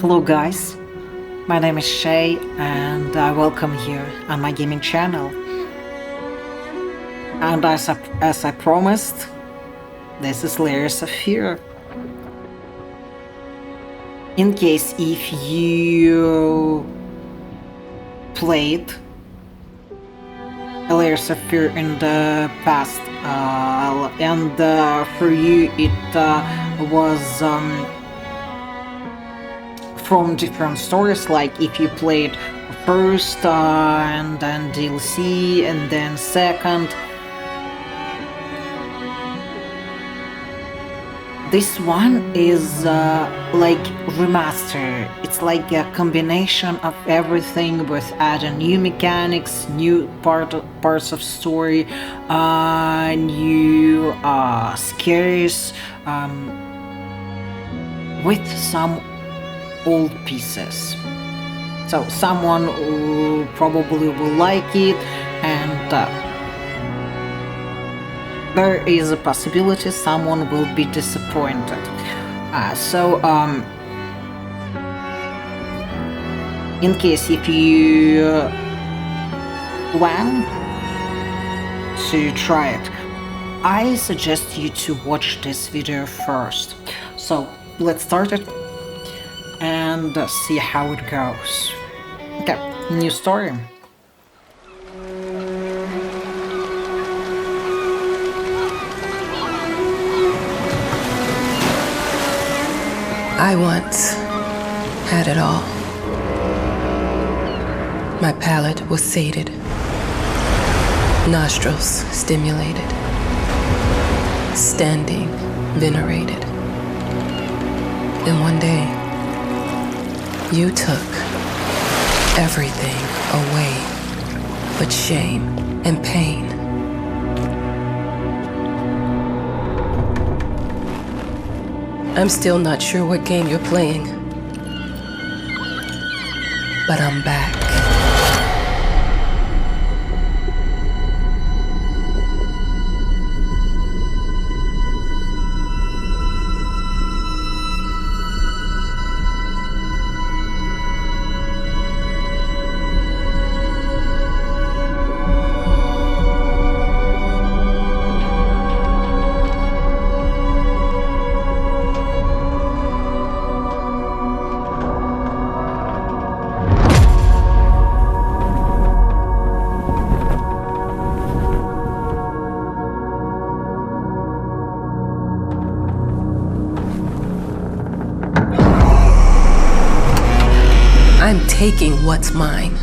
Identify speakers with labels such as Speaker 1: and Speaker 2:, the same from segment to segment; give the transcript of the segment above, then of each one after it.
Speaker 1: Hello guys, my name is Shay and I welcome here on my gaming channel. And as I promised, this is Layers of Fear. In case if you played Layers of Fear in the past and for you it was from different stories, like if you played first and then DLC and then second. This one is like remaster. It's like a combination of everything with adding new mechanics, new parts of story, new scares, with some old pieces. So someone who probably will like it, and there is a possibility someone will be disappointed. In case if you plan to try it, I suggest you to watch this video first. So let's start it and see how it goes. Okay, new story.
Speaker 2: I once had it all. My palate was sated, nostrils stimulated, standing venerated. Then one day, you took everything away but shame and pain. I'm still not sure what game you're playing, but I'm back. I'm taking what's mine.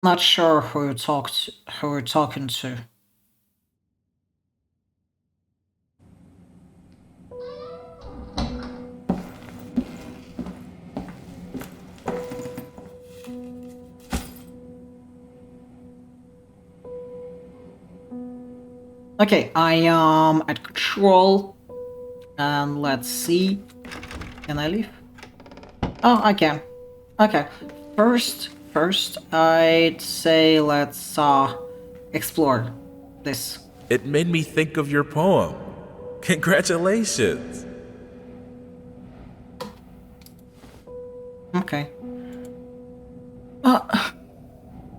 Speaker 1: Not sure who you're talking to. Okay, I am at control, and let's see. Can I leave? Oh, I can. Okay, first I'd say let's explore this.
Speaker 3: It made me think of your poem. Congratulations!
Speaker 1: Okay.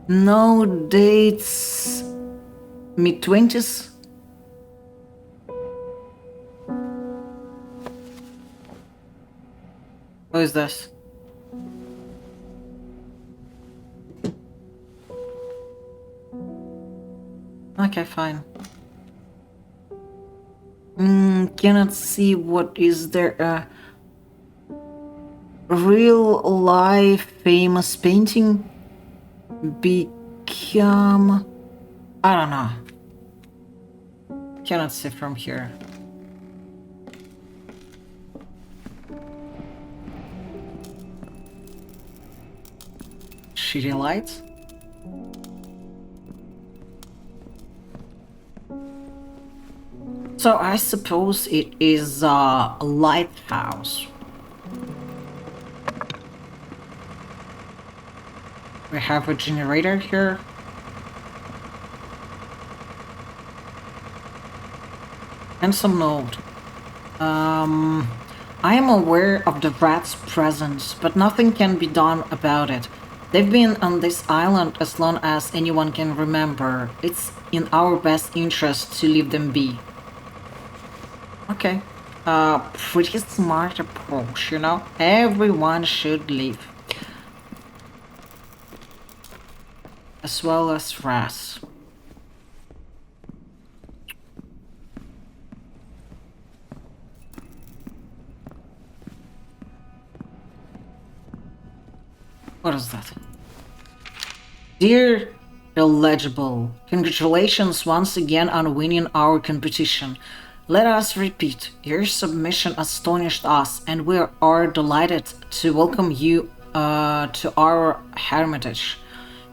Speaker 1: No dates. Mid-20s. Who is this? Okay, fine. Cannot see what is there. Real life famous painting become. I don't know. Cannot see from here. Shitty lights. So I suppose it is a lighthouse. We have a generator here. And some note. I am aware of the rat's presence, but nothing can be done about it. They've been on this island as long as anyone can remember. It's in our best interest to leave them be. Okay. Pretty smart approach, you know? Everyone should leave. As well as Ras. What is that? Dear Illegible, congratulations once again on winning our competition. Let us repeat, your submission astonished us and we are delighted to welcome you to our hermitage.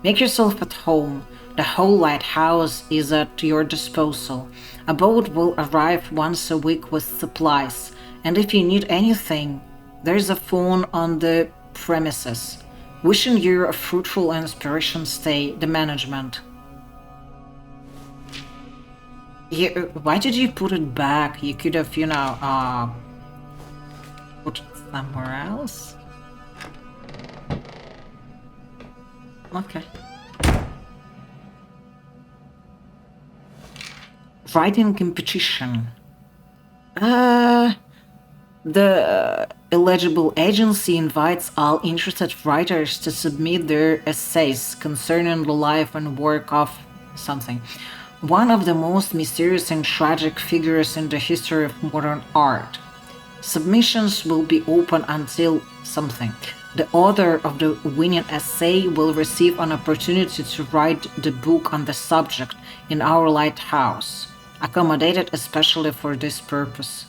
Speaker 1: Make yourself at home. The whole lighthouse is at your disposal. A boat will arrive once a week with supplies, and if you need anything, there's a phone on the premises. Wishing you a fruitful and inspiration stay, the management. Why did you put it back? You could have, put it somewhere else? Okay. Writing competition. The Illegible Agency invites all interested writers to submit their essays concerning the life and work of something. One of the most mysterious and tragic figures in the history of modern art. Submissions will be open until something. The author of the winning essay will receive an opportunity to write the book on the subject in our lighthouse, accommodated especially for this purpose.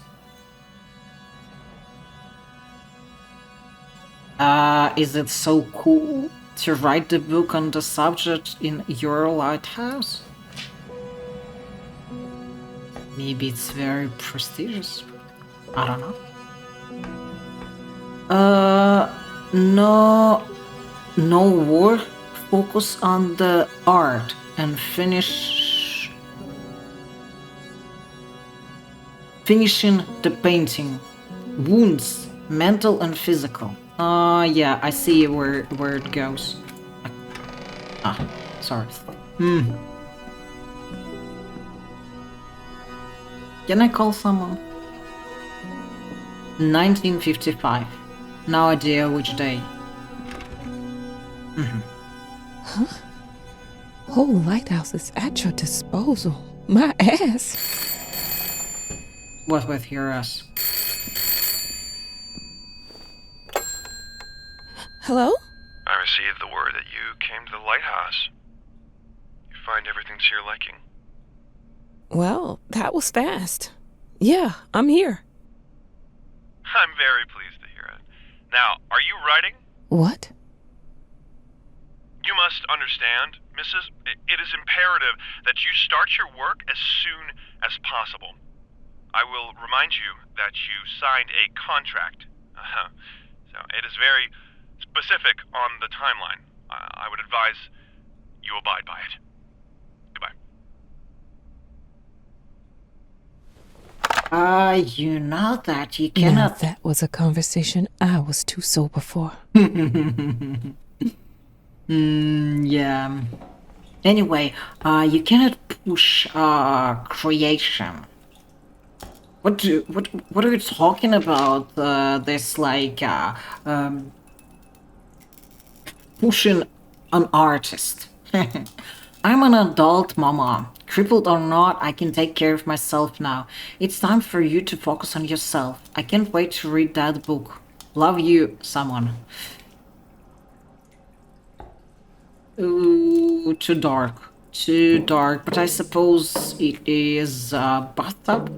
Speaker 1: Is it so cool to write the book on the subject in your lighthouse? Maybe it's very prestigious. I don't know. No war. Focus on the art and finishing the painting. Wounds, mental and physical. Yeah, I see where it goes. Sorry. Can I call someone? 1955. No idea which day.
Speaker 4: Whole lighthouse is at your disposal. My ass.
Speaker 1: What with your ass?
Speaker 4: Hello?
Speaker 5: I received the word that you came to the lighthouse. You find everything to your liking.
Speaker 4: Well, that was fast. Yeah, I'm here.
Speaker 5: I'm very pleased to hear it. Now, are you writing?
Speaker 4: What?
Speaker 5: You must understand, Mrs. It is imperative that you start your work as soon as possible. I will remind you that you signed a contract. So it is very specific on the timeline. I would advise you abide by it. Goodbye.
Speaker 1: You know that you
Speaker 4: Now
Speaker 1: cannot...
Speaker 4: that was a conversation I was too sober for.
Speaker 1: Yeah. Anyway, you cannot push creation. What are you talking about? This like pushing an artist. I'm an adult, mama. Crippled or not, I can take care of myself now. It's time for you to focus on yourself. I can't wait to read that book. Love you, someone. Ooh, too dark. Too dark, but I suppose it is a bathtub?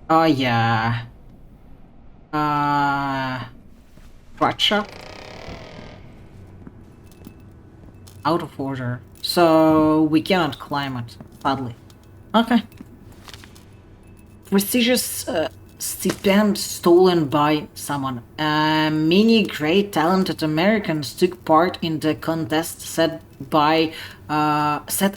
Speaker 1: Oh yeah. Gotcha. Out of order. So we cannot climb it, sadly. Okay. Prestigious stipend stolen by someone. Many great talented Americans took part in the contest set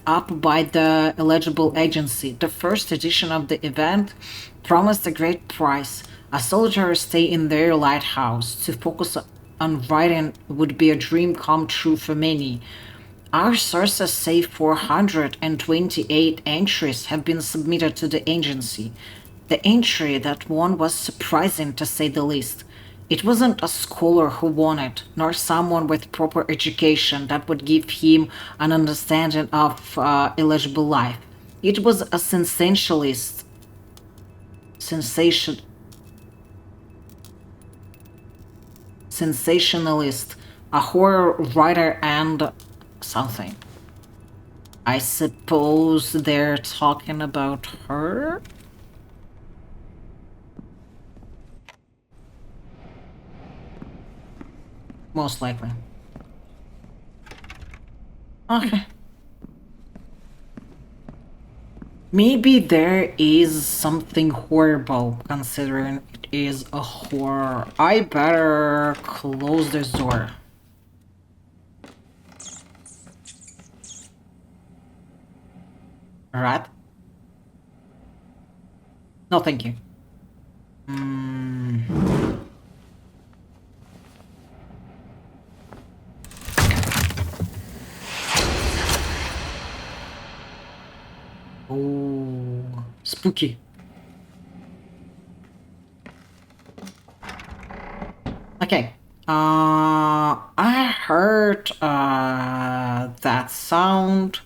Speaker 1: up by the eligible agency. The first edition of the event promised a great prize. A solitary stay in their lighthouse to focus on writing would be a dream come true for many. Our sources say 428 entries have been submitted to the agency. The entry that won was surprising to say the least. It wasn't a scholar who won it, nor someone with proper education that would give him an understanding of eligible life. It was a sensationalist, a horror writer, and something. I suppose they're talking about her? Most likely. Okay. Maybe there is something horrible considering it is a horror. I better close this door. Rat? No, thank you. Oh, spooky. Okay. I heard that sound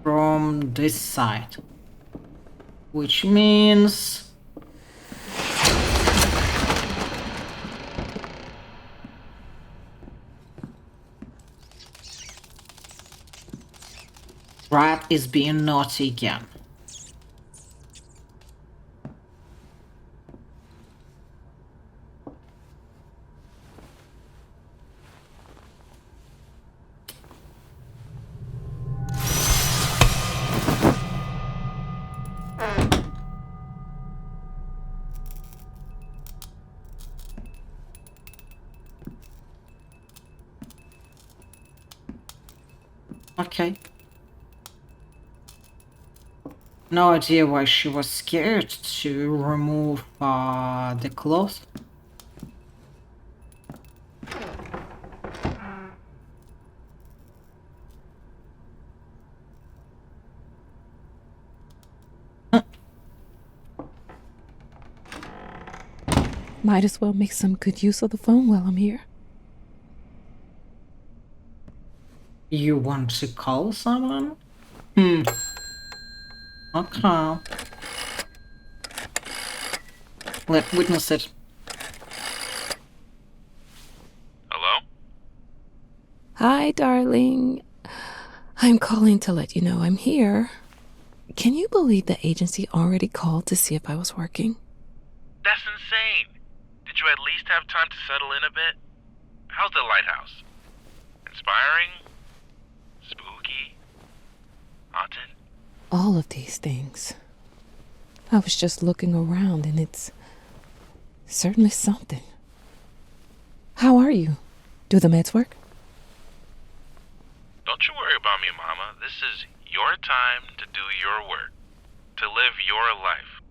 Speaker 1: from this side, which means Rat is being naughty again. Okay. No idea why she was scared to remove the cloth.
Speaker 4: Might as well make some good use of the phone while I'm here.
Speaker 1: You want to call someone? Okay. Let witness it.
Speaker 5: Hello?
Speaker 4: Hi, darling. I'm calling to let you know I'm here. Can you believe the agency already called to see if I was working?
Speaker 5: That's insane. Did you at least have time to settle in a bit? How's the lighthouse? Inspiring? Spooky? Haunted?
Speaker 4: All of these things. I was just looking around and it's certainly something. How are you? Do the meds work?
Speaker 5: Don't you worry about me, Mama. This is your time to do your work. To live your life.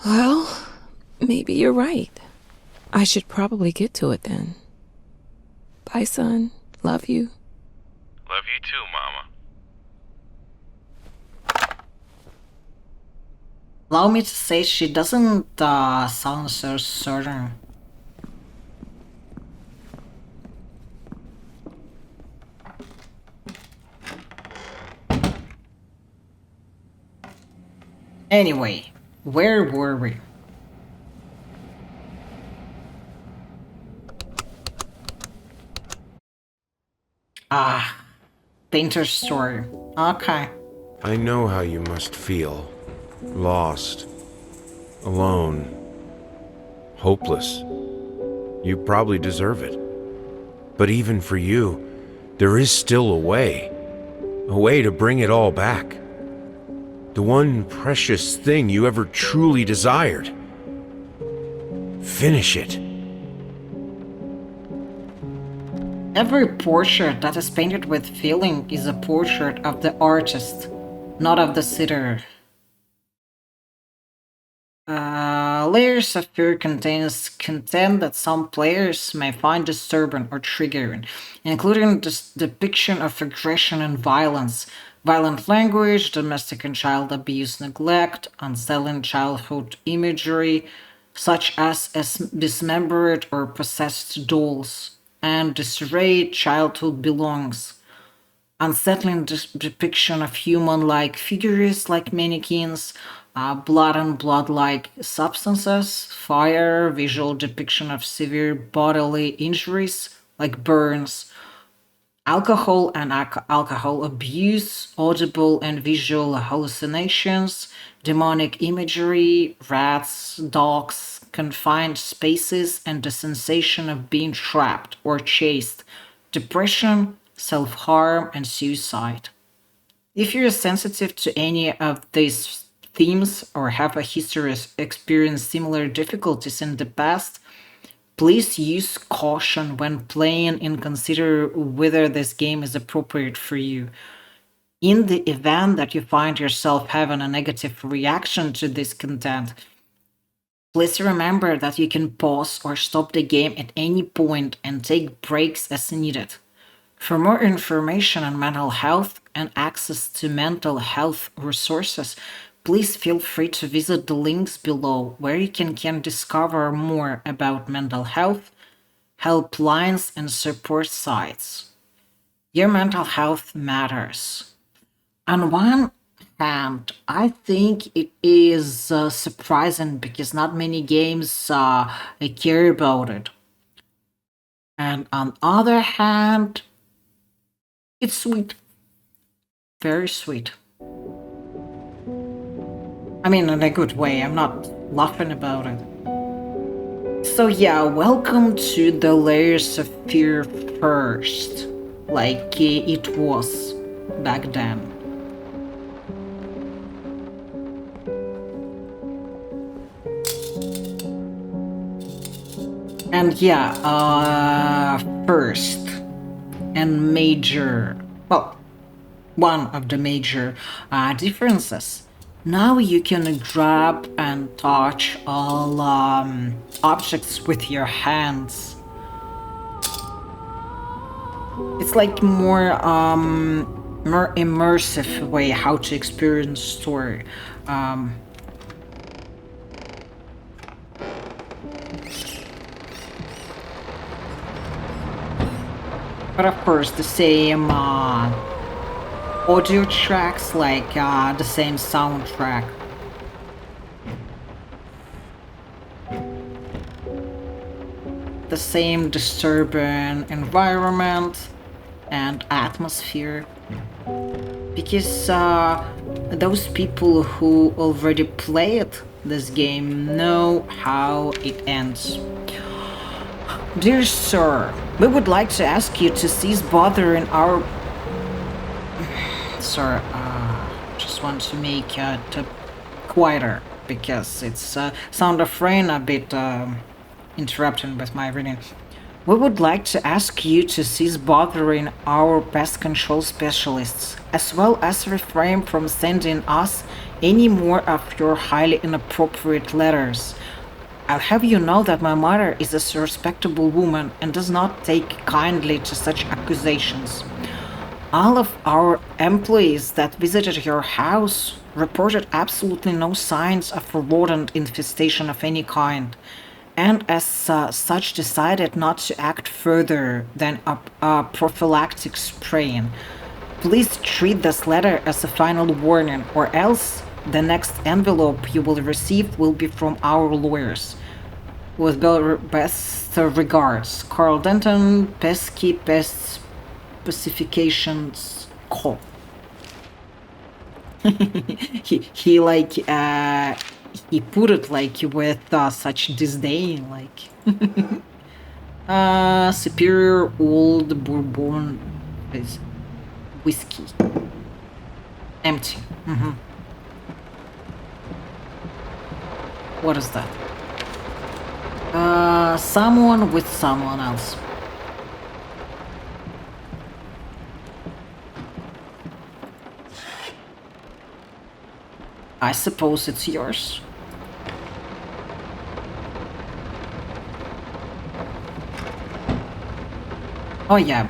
Speaker 4: Well, maybe you're right. I should probably get to it then. Bye, son. Love you.
Speaker 5: Love you too, Mama.
Speaker 1: Allow me to say she doesn't sound so certain. Anyway, where were we? Painter's story. Okay.
Speaker 6: I know how you must feel. Lost. Alone. Hopeless. You probably deserve it. But even for you, there is still a way. A way to bring it all back. The one precious thing you ever truly desired. Finish it.
Speaker 1: Every portrait that is painted with feeling is a portrait of the artist, not of the sitter. Layers of Fear contains content that some players may find disturbing or triggering, including the depiction of aggression and violence, violent language, domestic and child abuse, neglect, unsettling childhood imagery, such as dismembered or possessed dolls, and disarrayed childhood belongs. Unsettling depiction of human-like figures like mannequins, blood and blood-like substances, fire, visual depiction of severe bodily injuries like burns, alcohol and alcohol abuse, audible and visual hallucinations, demonic imagery, rats, dogs, confined spaces, and the sensation of being trapped or chased, depression, self-harm, and suicide. If you're sensitive to any of these themes or have a history of experienced similar difficulties in the past, please use caution when playing and consider whether this game is appropriate for you. In the event that you find yourself having a negative reaction to this content, please remember that you can pause or stop the game at any point and take breaks as needed. For more information on mental health and access to mental health resources, please feel free to visit the links below where you can discover more about mental health, helplines, and support sites. Your mental health matters. On one hand, I think it is surprising because not many games care about it. And on other hand, it's sweet. Very sweet. I mean, in a good way, I'm not laughing about it. So yeah, welcome to the Layers of Fear first, like it was back then. And yeah, first and major, well, one of the major differences. Now you can grab and touch all objects with your hands. It's like more immersive way how to experience story. But of course, the same audio tracks, like the same soundtrack. The same disturbing environment and atmosphere. Because those people who already played this game know how it ends. Dear sir, we would like to ask you to cease bothering our... Sir, just want to make it quieter because it's sound of rain a bit interrupting with my reading. We would like to ask you to cease bothering our pest control specialists, as well as refrain from sending us any more of your highly inappropriate letters. I'll have you know that my mother is a respectable woman and does not take kindly to such accusations. All of our employees that visited your house reported absolutely no signs of a rodent infestation of any kind, and as such decided not to act further than a prophylactic spraying. Please treat this letter as a final warning, or else the next envelope you will receive will be from our lawyers. With best regards, Carl Denton, Pesky Pest Specifications Co. he like he put it like with such disdain, like superior old bourbon whiskey. Empty. What is that? Someone with someone else. I suppose it's yours. Oh yeah.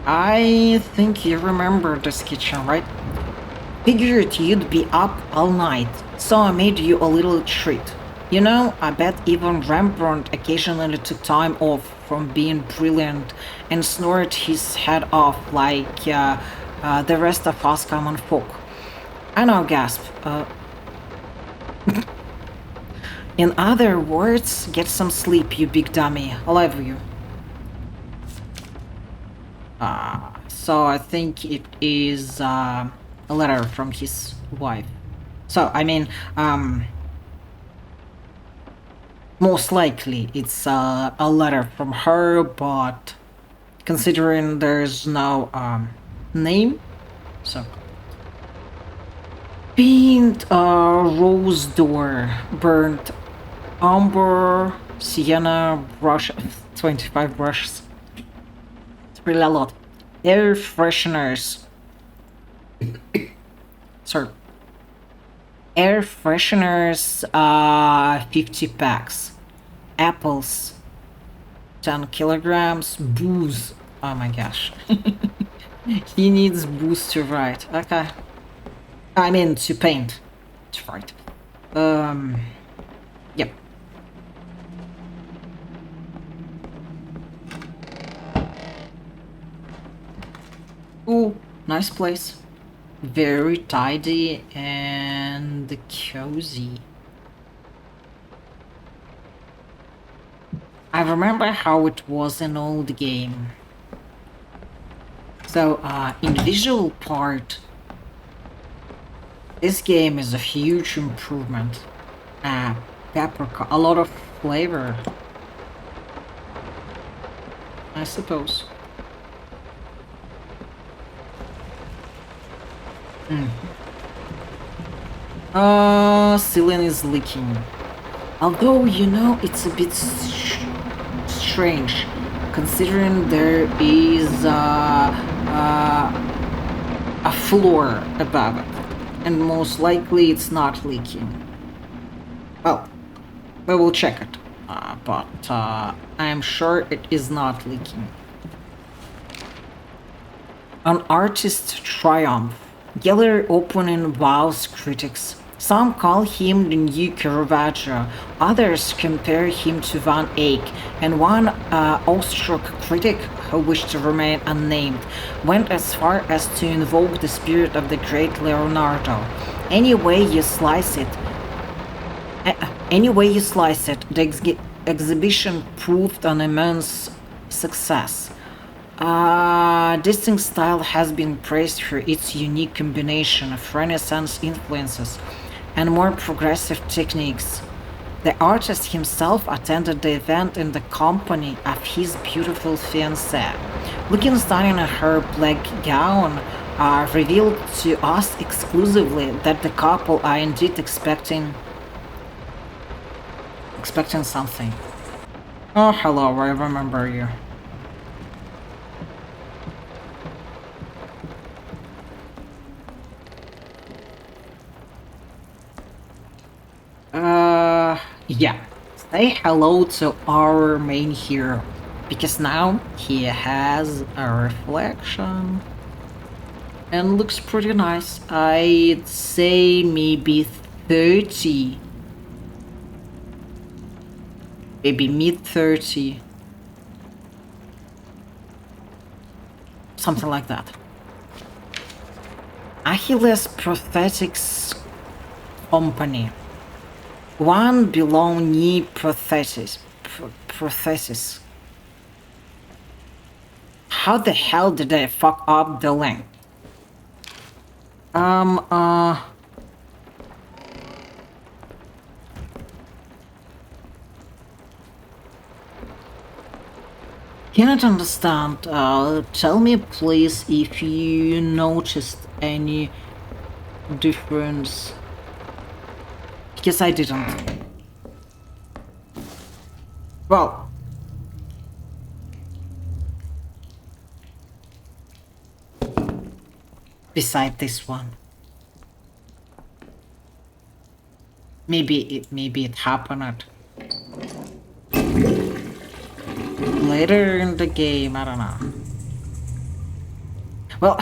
Speaker 1: I think you remember this kitchen, right? Figured you'd be up all night, so I made you a little treat. You know, I bet even Rembrandt occasionally took time off from being brilliant and snored his head off like the rest of us common folk. I know, gasp. In other words, get some sleep, you big dummy. I love you. So I think it is a letter from his wife. So, I mean, most likely it's a letter from her, but considering there's no name, so. Paint rose door, burnt umber, sienna brush, 25 brushes. It's really a lot. Air fresheners. Sorry. Air fresheners, 50 packs. Apples, 10 kilograms. Booze. Oh my gosh. He needs booze to write. Okay. I mean, to paint. To write. Yep. Ooh, nice place. Very tidy and cozy. I remember how it was in old game. So, in visual part, this game is a huge improvement. Paprika, a lot of flavor, I suppose. Ceiling is leaking. Although, you know, it's a bit strange, considering there is a floor above it, and most likely it's not leaking. Well, we will check it, but I am sure it is not leaking. An artist's triumph. Gallery opening wows critics. Some call him the new Caravaggio, others compare him to Van Eyck, and one awestruck critic, who wished to remain unnamed, went as far as to invoke the spirit of the great Leonardo. Any way you slice it, the exhibition proved an immense success. Distinct style has been praised for its unique combination of Renaissance influences and more progressive techniques. The artist himself attended the event in the company of his beautiful fiancée. Looking stunning in her black gown, revealed to us exclusively that the couple are indeed expecting something. Oh, hello, I remember you. Yeah. Say hello to our main hero, because now he has a reflection and looks pretty nice. I'd say maybe 30. Maybe mid-30. Something like that. Achilles Prosthetics Company. One below knee prosthesis. How the hell did I fuck up the length? Cannot understand. Tell me please if you noticed any difference. Because I didn't. Well, beside this one, maybe it happened later in the game. I don't know. Well,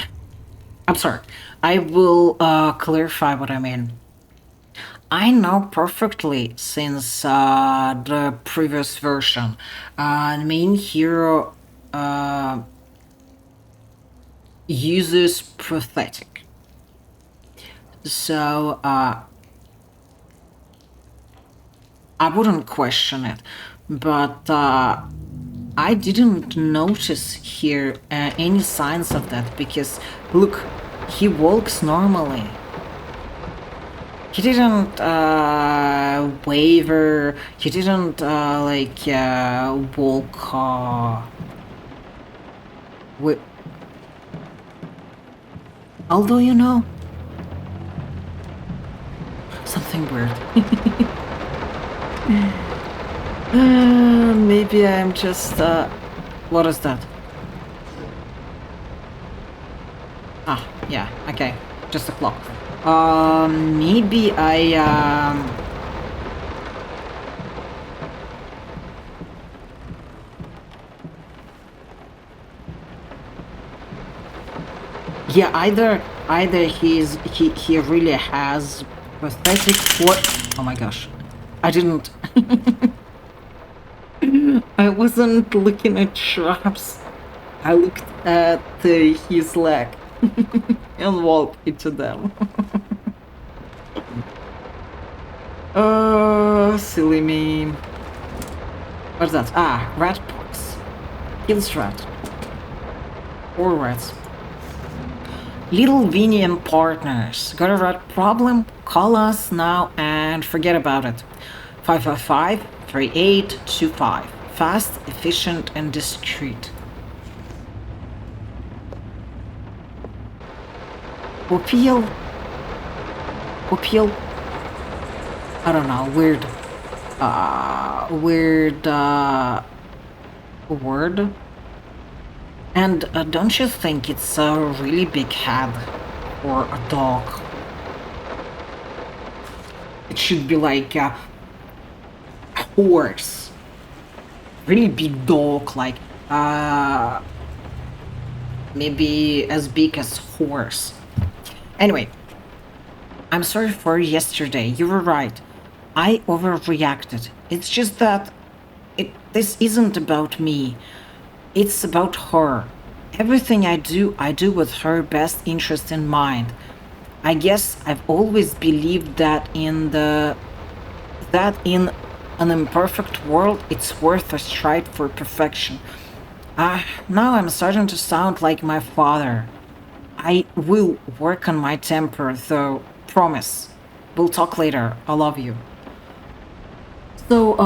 Speaker 1: I'm sorry. I will clarify what I mean. I know perfectly since the previous version. The main hero uses prosthetic. So I wouldn't question it, but I didn't notice here any signs of that because look, he walks normally. He didn't waver. He didn't like walk. With. Although you know, something weird. Maybe I'm just. What is that? Ah, yeah. Okay, just a clock. Maybe yeah, either he really has prosthetic or oh my gosh. I didn't I wasn't looking at traps. I looked at his leg and walked into them. Oh, silly me. What's that? Ah, rat pox. Kills rat. Or rats. Little Vinny and partners. Got a rat problem? Call us now and forget about it. 555-3825. Fast, efficient, and discreet. Appeal. I don't know, weird word. And don't you think it's a really big head for a dog? It should be like a horse. Really big dog, like maybe as big as horse. Anyway, I'm sorry for yesterday. You were right. I overreacted. It's just that this isn't about me. It's about her. Everything I do with her best interest in mind. I guess I've always believed that in an imperfect world, it's worth a strive for perfection. Now I'm starting to sound like my father. I will work on my temper, though. Promise. We'll talk later. I love you. So,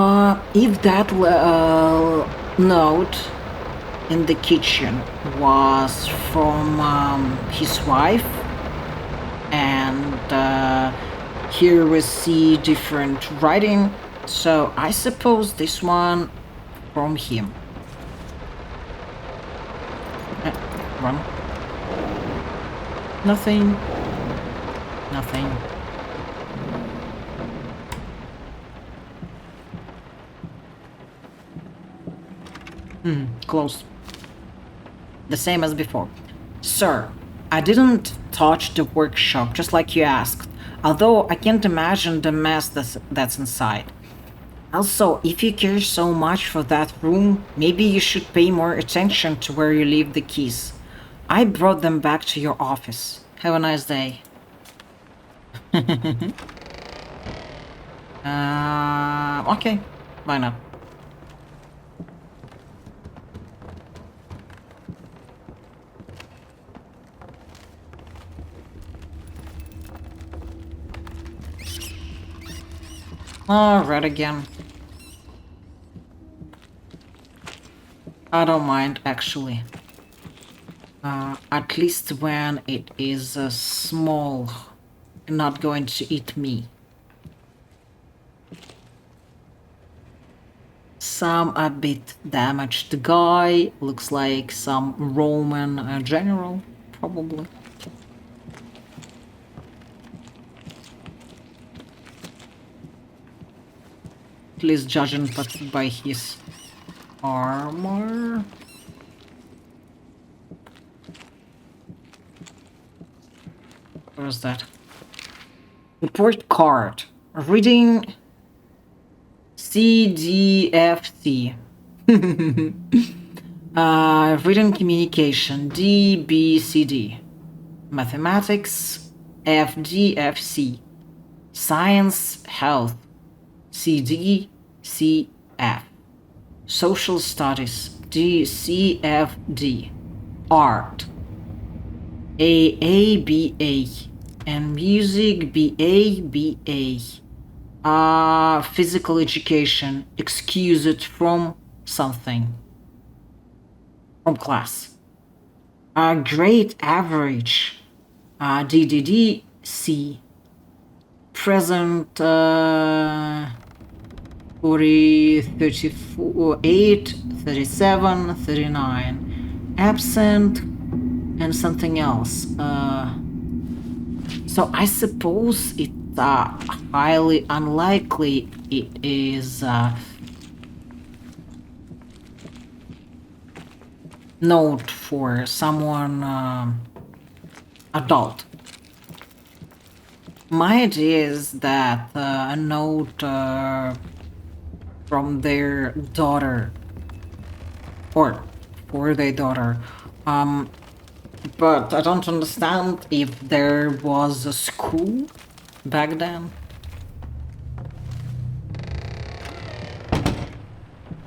Speaker 1: if that note in the kitchen was from his wife, and here we see different writing, so I suppose this one from him. Run. Nothing. Close. The same as before. Sir, I didn't touch the workshop just like you asked, although I can't imagine the mess that's inside. Also, if you care so much for that room, maybe you should pay more attention to where you leave the keys. I brought them back to your office. Have a nice day. Okay. Why not? Oh, red again. I don't mind, actually. At least when it is small not going to eat me. Some a bit damaged guy, looks like some Roman general, probably. Please judging by his armor. What is that? Report card. Reading CDFC. Written communication DBCD. Mathematics FDFC. Science Health CDCF. Social Studies DCFD. Art AABA. And music BABA. Physical education excused from something. From class. Grade average. DDDC. Present 40, 34, 8, 37, 39. Absent and something else. So I suppose it's highly unlikely it is note for someone adult. My idea is that a note from their daughter or for their daughter. But I don't understand if there was a school back then.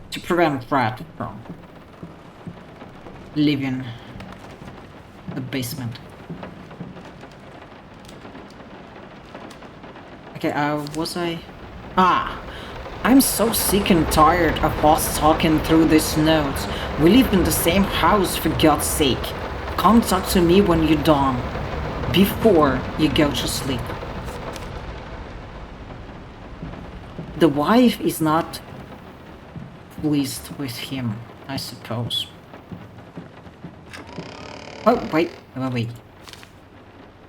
Speaker 1: To prevent Rat from leaving the basement. Okay, was I? I'm so sick and tired of us talking through these notes. We live in the same house, for God's sake. Come talk to me when you're done, before you go to sleep. The wife is not pleased with him, I suppose. Oh, wait.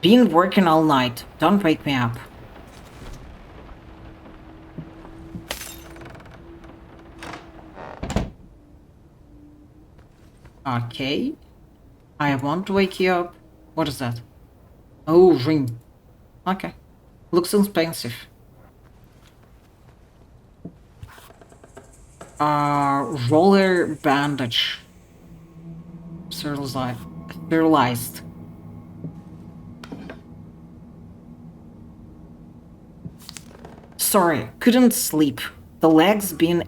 Speaker 1: Been working all night. Don't wake me up. Okay. I won't wake you up. What is that? Oh, ring. Okay. Looks expensive. Roller bandage. Sterilized. Sorry, couldn't sleep. The legs been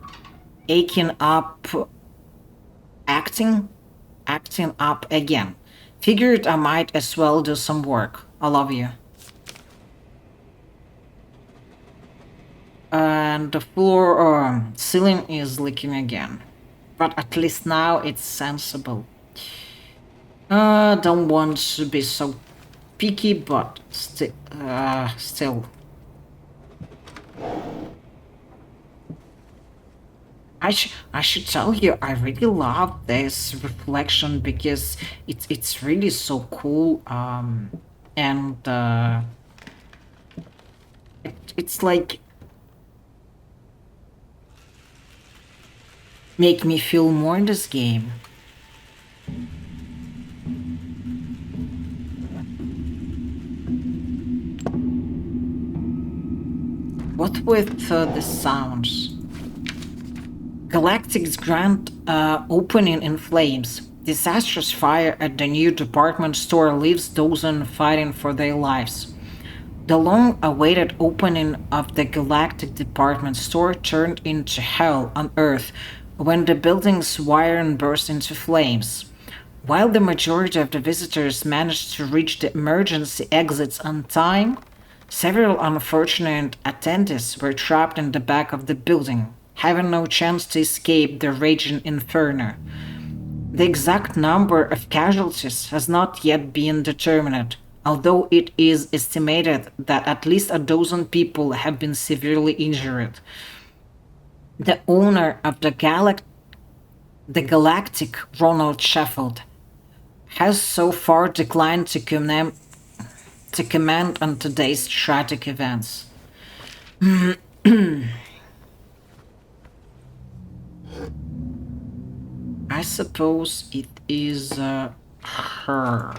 Speaker 1: aching up. Acting up again. Figured I might as well do some work. I love you. And the floor ceiling is leaking again. But at least now it's sensible. Don't want to be so picky, but still. I should tell you, I really love this reflection because it's really so cool. And it's like make me feel more in this game. What with the sounds? Galactic's grand opening in flames. Disastrous fire at the new department store leaves dozens fighting for their lives. The long-awaited opening of the Galactic department store turned into hell on Earth when the building's wiring burst into flames. While the majority of the visitors managed to reach the emergency exits on time, several unfortunate attendees were trapped in the back of the building, having no chance to escape the raging inferno. The exact number of casualties has not yet been determined, although it is estimated that at least a dozen people have been severely injured. The owner of the Galactic, Ronald Sheffield, has so far declined to comment on today's tragic events. I suppose it is her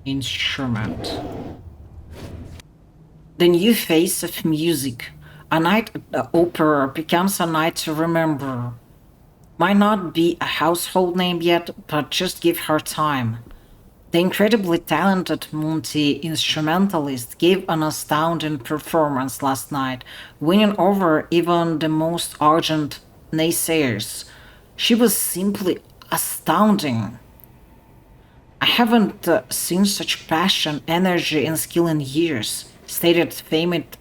Speaker 1: instrument. The new face of music. A night at the opera becomes a night to remember. Might not be a household name yet, but just give her time. The incredibly talented multi-instrumentalist gave an astounding performance last night, winning over even the most ardent naysayers. She was simply astounding. I haven't seen such passion, energy, and skill in years, stated famed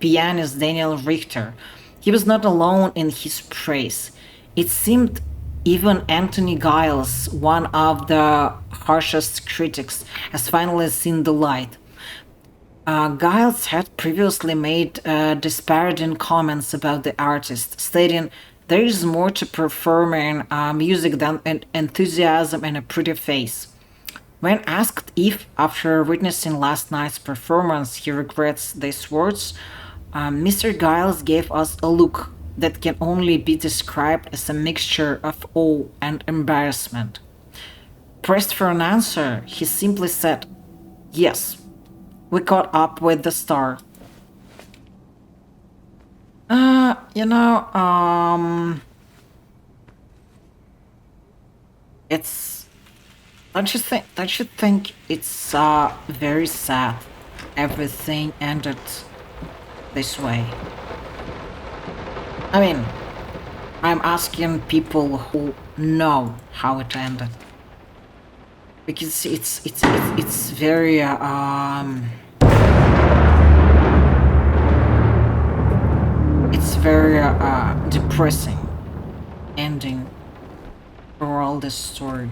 Speaker 1: pianist Daniel Richter. He was not alone in his praise. It seemed even Anthony Giles, one of the harshest critics, has finally seen the light. Giles had previously made disparaging comments about the artist, stating there is more to performing music than enthusiasm and a pretty face. When asked if, after witnessing last night's performance, he regrets these words, Mr. Giles gave us a look that can only be described as a mixture of awe and embarrassment. Pressed for an answer, he simply said, yes, we caught up with the star. You know, it's don't you think it's very sad everything ended this way? I mean, I'm asking people who know how it ended. Because it's very it's very depressing ending for all this story.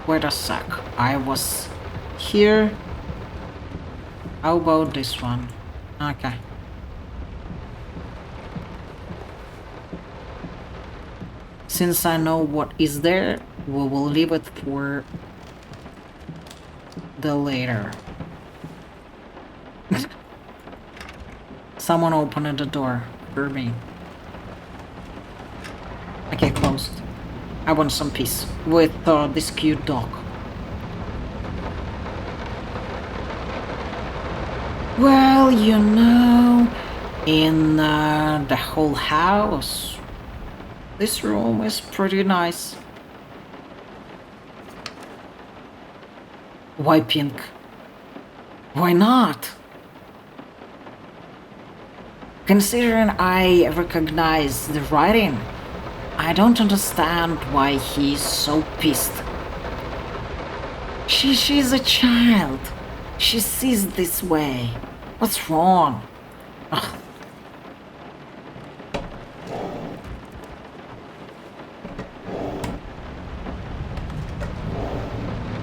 Speaker 1: Wait a sec. I was here. How about this one? Okay. Since I know what is there, we will leave it for the later. Someone opened the door for me. Okay, closed. I want some peace with this cute dog. Well, you know, in the whole house, this room is pretty nice. Why pink? Why not? Considering I recognize the writing, I don't understand why he's so pissed. She's a child. She sees this way. What's wrong? Ugh.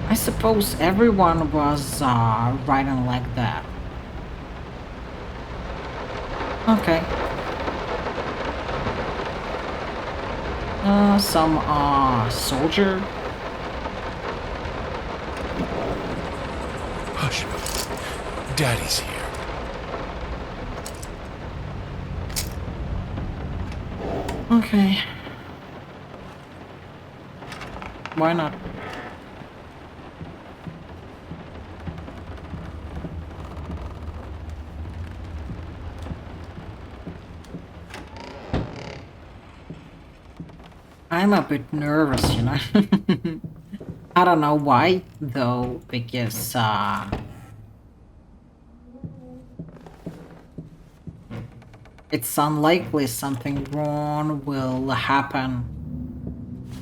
Speaker 1: I suppose everyone was writing like that. Okay. Some soldier.
Speaker 6: Hush. Daddy's here.
Speaker 1: Okay. Why not? I'm a bit nervous, you know. I don't know why, though, because it's unlikely something wrong will happen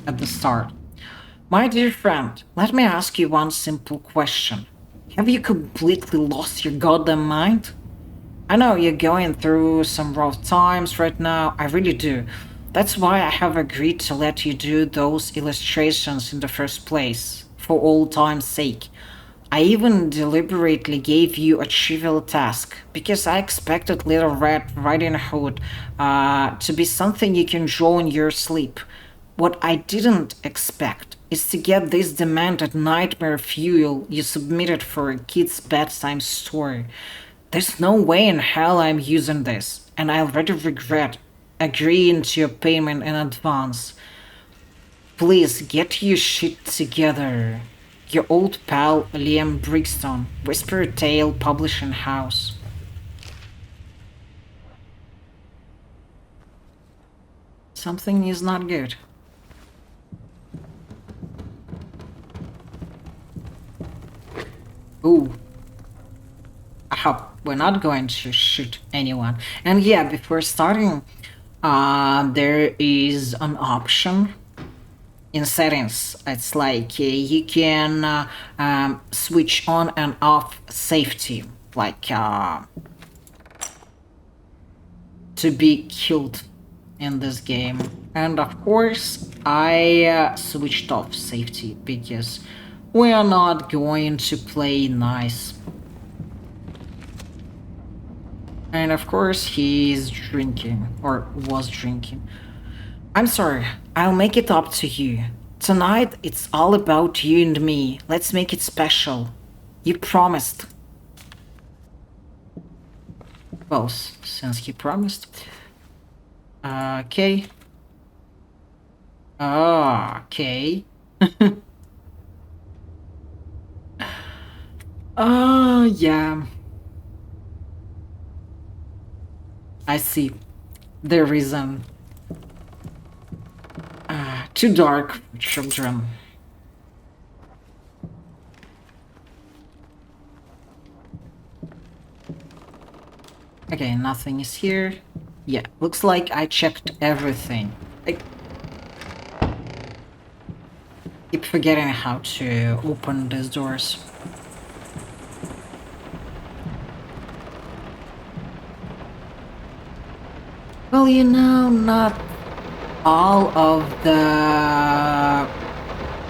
Speaker 1: at the start. My dear friend, let me ask you one simple question. Have you completely lost your goddamn mind? I know you're going through some rough times right now, I really do. That's why I have agreed to let you do those illustrations in the first place, for old time's sake. I even deliberately gave you a trivial task because I expected Little Red Riding Hood to be something you can draw in your sleep. What I didn't expect is to get this demanded nightmare fuel you submitted for a kid's bedtime story. There's no way in hell I'm using this, and I already regret agreeing to your payment in advance. Please get your shit together. Your old pal Liam Brixton, Whisper Tale Publishing House. Something is not good. Ooh. I hope we're not going to shoot anyone. And yeah, before starting, there is an option in settings. It's like you can switch on and off safety, like to be killed in this game. And of course, I switched off safety because we are not going to play nice. And of course, he's drinking, or was drinking. I'm sorry, I'll make it up to you. Tonight, it's all about you and me. Let's make it special. You promised. Well, since you promised. Okay. Okay. Yeah. I see. There is too dark for children. Okay, nothing is here. Yeah, looks like I checked everything. I keep forgetting how to open these doors. Well, you know, not all of the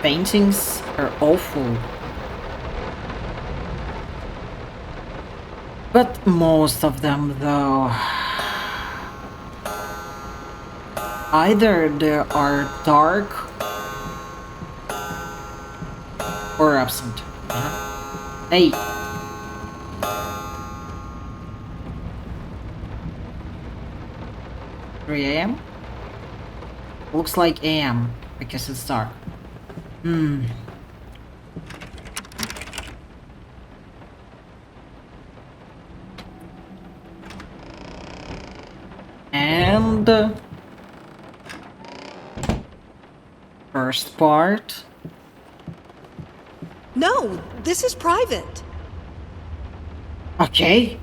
Speaker 1: paintings are awful. But most of them, though, either they are dark or absent. Hey! 3 a.m.? Looks like AM, because it's dark. And first part.
Speaker 7: No, this is private.
Speaker 1: Okay.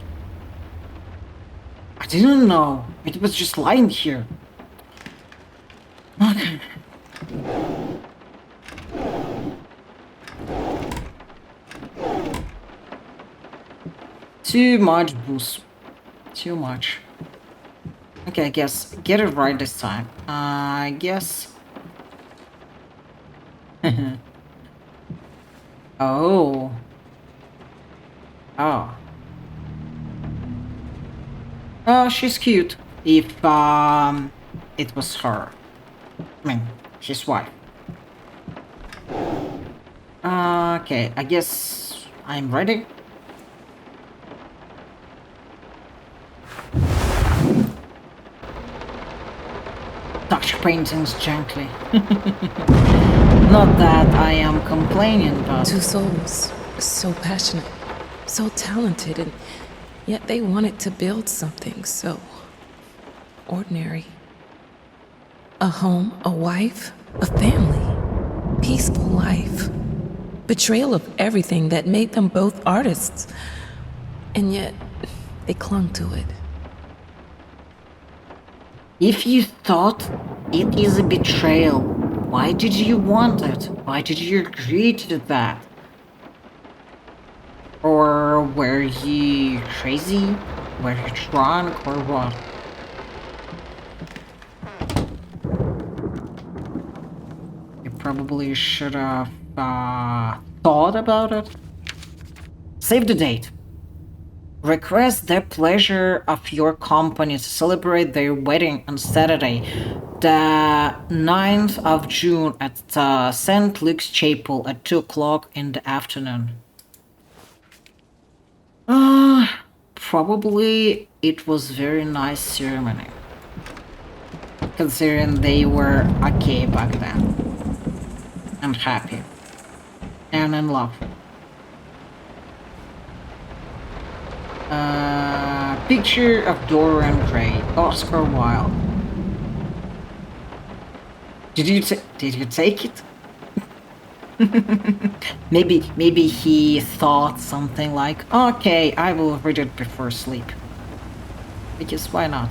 Speaker 1: I didn't know. It was just lying here. Okay. Too much boost. Too much. Okay, I guess get it right this time. I guess. Oh. Oh. Oh, she's cute. If it was her. I mean, his wife. Okay, I guess I'm ready. Touch paintings gently. Not that I am complaining, but...
Speaker 4: Two souls, so passionate, so talented, and yet they wanted to build something so ordinary. A home, a wife, a family, peaceful life. Betrayal of everything that made them both artists. And yet, they clung to it.
Speaker 1: If you thought it is a betrayal, why did you want it? Why did you agree to that? Or were you crazy? Were you drunk or what? Probably should have thought about it. Save the date. Request the pleasure of your company to celebrate their wedding on Saturday, the 9th of June at St. Luke's Chapel at 2 o'clock in the afternoon. Probably it was very nice ceremony, considering they were okay back then, and happy, and in love. Picture of Dorian Gray, Oscar Wilde. Did you take it? maybe he thought something like, okay, I will read it before sleep. Because why not?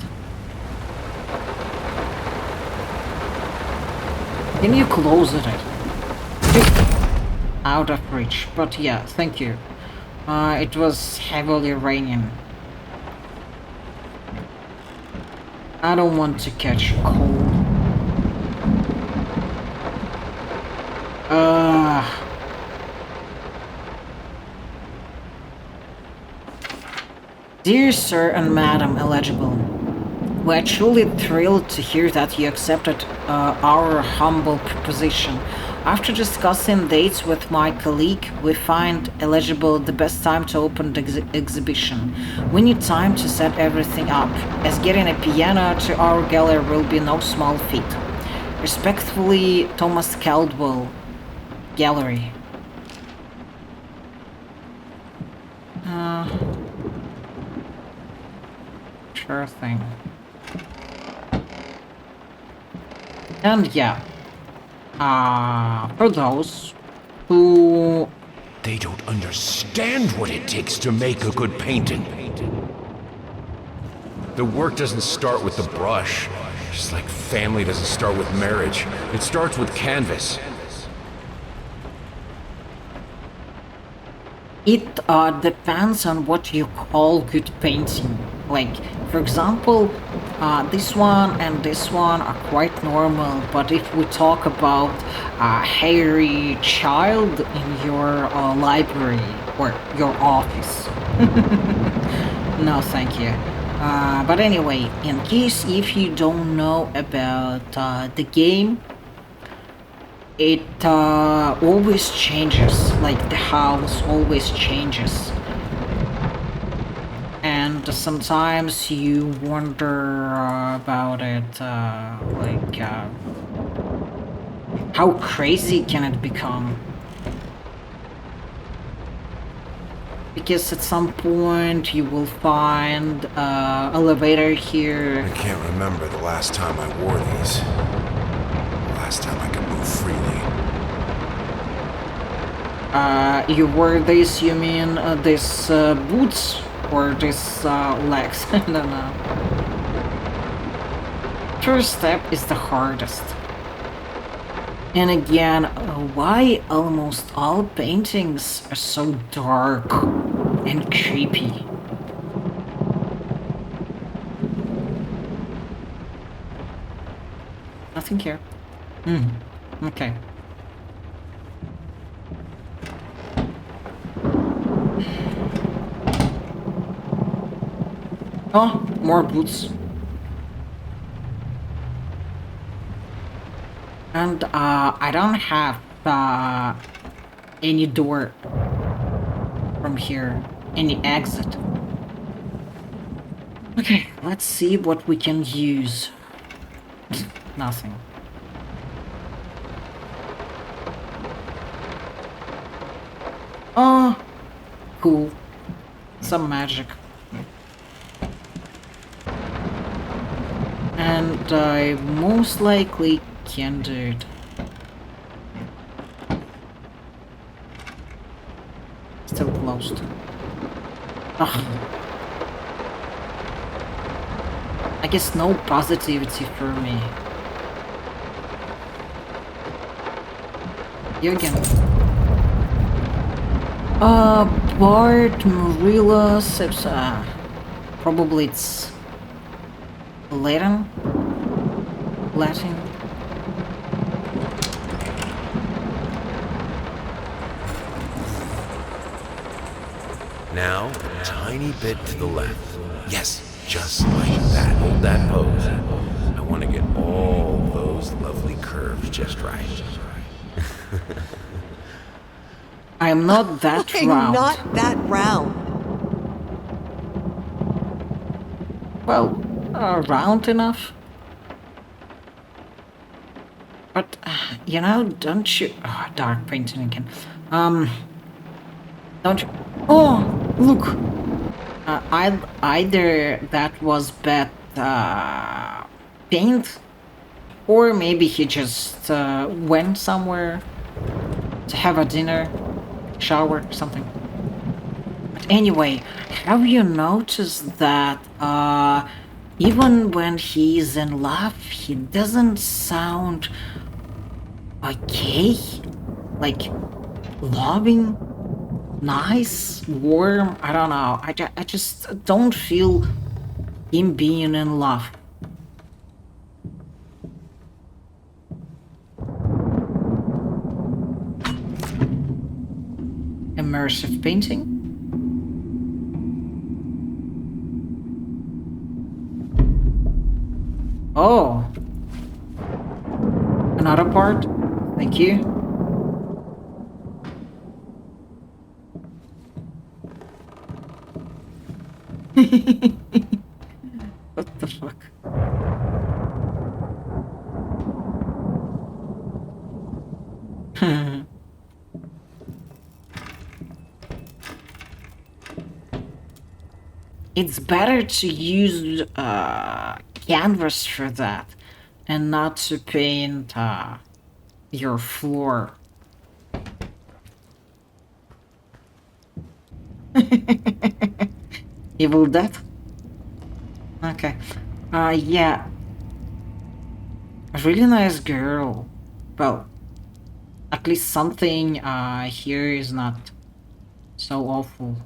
Speaker 1: Can you close it? Just out of reach, but yeah, thank you. It was heavily raining. I don't want to catch a cold. Dear Sir and Madam Eligible, we're truly thrilled to hear that you accepted our humble proposition. After discussing dates with my colleague, we find eligible the best time to open the exhibition. We need time to set everything up, as getting a piano to our gallery will be no small feat. Respectfully, Thomas Caldwell, Gallery. Sure thing. And yeah, for those who...
Speaker 6: They don't understand what it takes to make a good painting. The work doesn't start with the brush, just like family doesn't start with marriage. It starts with canvas.
Speaker 1: It depends on what you call good painting. Like, for example, this one and this one are quite normal, but if we talk about a hairy child in your library or your office, no thank you. But anyway, in case if you don't know about the game, it always changes, like the house always changes. And sometimes you wonder about it, like, how crazy can it become? Because at some point you will find elevator here.
Speaker 6: I can't remember the last time I wore these. Last time I could move freely.
Speaker 1: You wore this, you mean this boots? Or this legs? I don't know. First step is the hardest. And again, why almost all paintings are so dark and creepy? Nothing here. Okay. Oh, more boots. And I don't have any door from here, any exit. Okay, let's see what we can use. Nothing. Oh, cool. Some magic. And I most likely can do it. Still closed. Ugh. I guess no positivity for me. You again. Bart Marilla Sepsa. Probably it's Latin?
Speaker 6: now a tiny bit to the left. Yes, just like that. Hold that pose. I want to get all those lovely curves just right.
Speaker 1: I'm not that
Speaker 7: I'm
Speaker 1: round.
Speaker 7: not that round.
Speaker 1: Well, round enough. But, don't you... Oh, dark painting again. Don't you... Oh, look! Either that was bad paint, or maybe he just went somewhere to have a dinner, shower, something. But anyway, have you noticed that even when he's in love, he doesn't sound okay? Like, loving? Nice, warm, I don't know. I just don't feel him being in love. Immersive painting. Oh, another part. Thank you. What the fuck? It's better to use canvas for that and not to paint your floor. Evil Death? Okay. Yeah. A really nice girl. Well, at least something here is not so awful.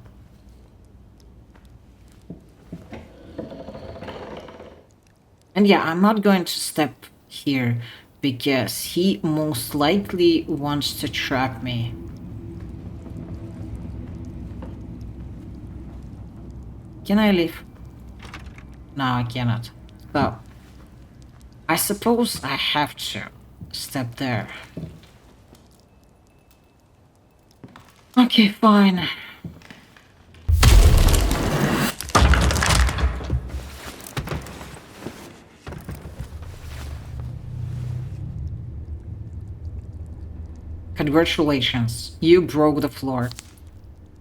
Speaker 1: And yeah, I'm not going to step here because he most likely wants to trap me. Can I leave? No, I cannot. So, I suppose I have to step there. Okay, fine. Congratulations, you broke the floor.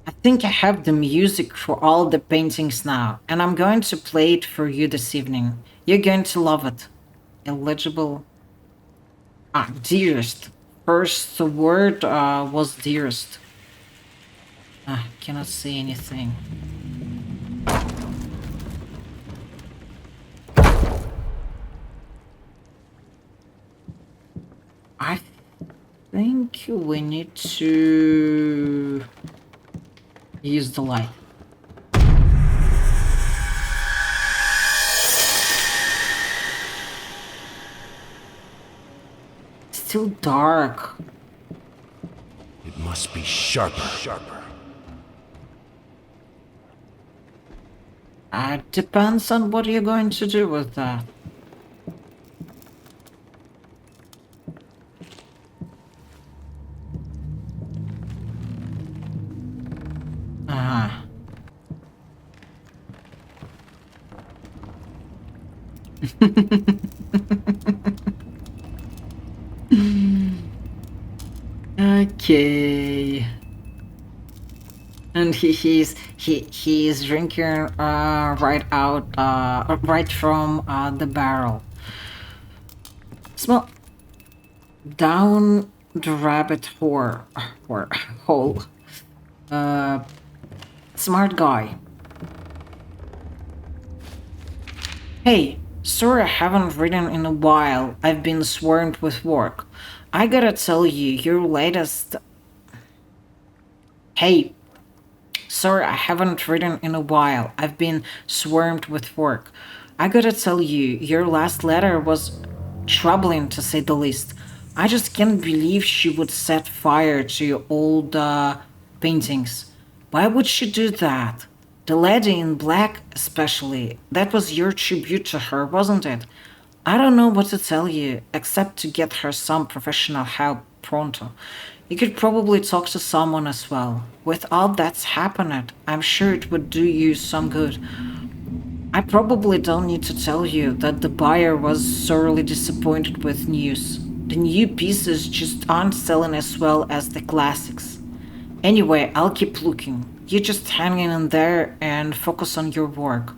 Speaker 1: I think I have the music for all the paintings now, and I'm going to play it for you this evening. You're going to love it. Illegible. Ah, dearest. First word was dearest. Ah, cannot say anything. I think we need to use the light. Still dark.
Speaker 6: It must be sharper.
Speaker 1: Depends on what you're going to do with that. Ah. Okay. And he's drinking right from the barrel. Smell down the rabbit hole. Smart guy. Hey, sorry I haven't written in a while. I've been swamped with work. I gotta tell you, your latest... Hey, sorry I haven't written in a while. I've been swamped with work. I gotta tell you, your last letter was troubling to say the least. I just can't believe she would set fire to your old paintings. Why would she do that? The lady in black, especially. That was your tribute to her, wasn't it? I don't know what to tell you, except to get her some professional help pronto. You could probably talk to someone as well. With all that's happened, I'm sure it would do you some good. I probably don't need to tell you that the buyer was sorely disappointed with news. The new pieces just aren't selling as well as the classics. Anyway, I'll keep looking. You just hang in there and focus on your work.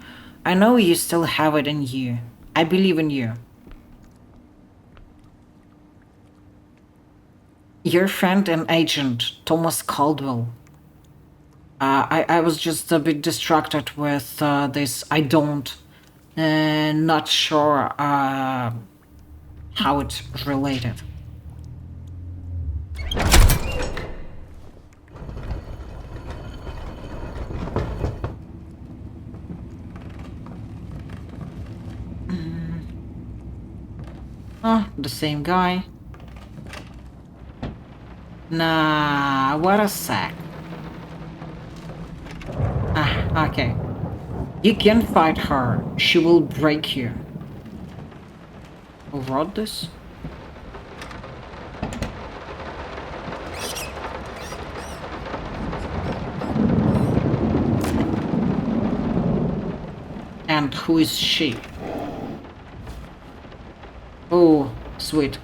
Speaker 1: I know you still have it in you. I believe in you. Your friend and agent, Thomas Caldwell. I was just a bit distracted with this. I don't. Not sure how it's related. Oh, the same guy. Nah, what a sec. Ah, okay. You can fight her. She will break you. Who wrote this? And who is she? Oh, sweet.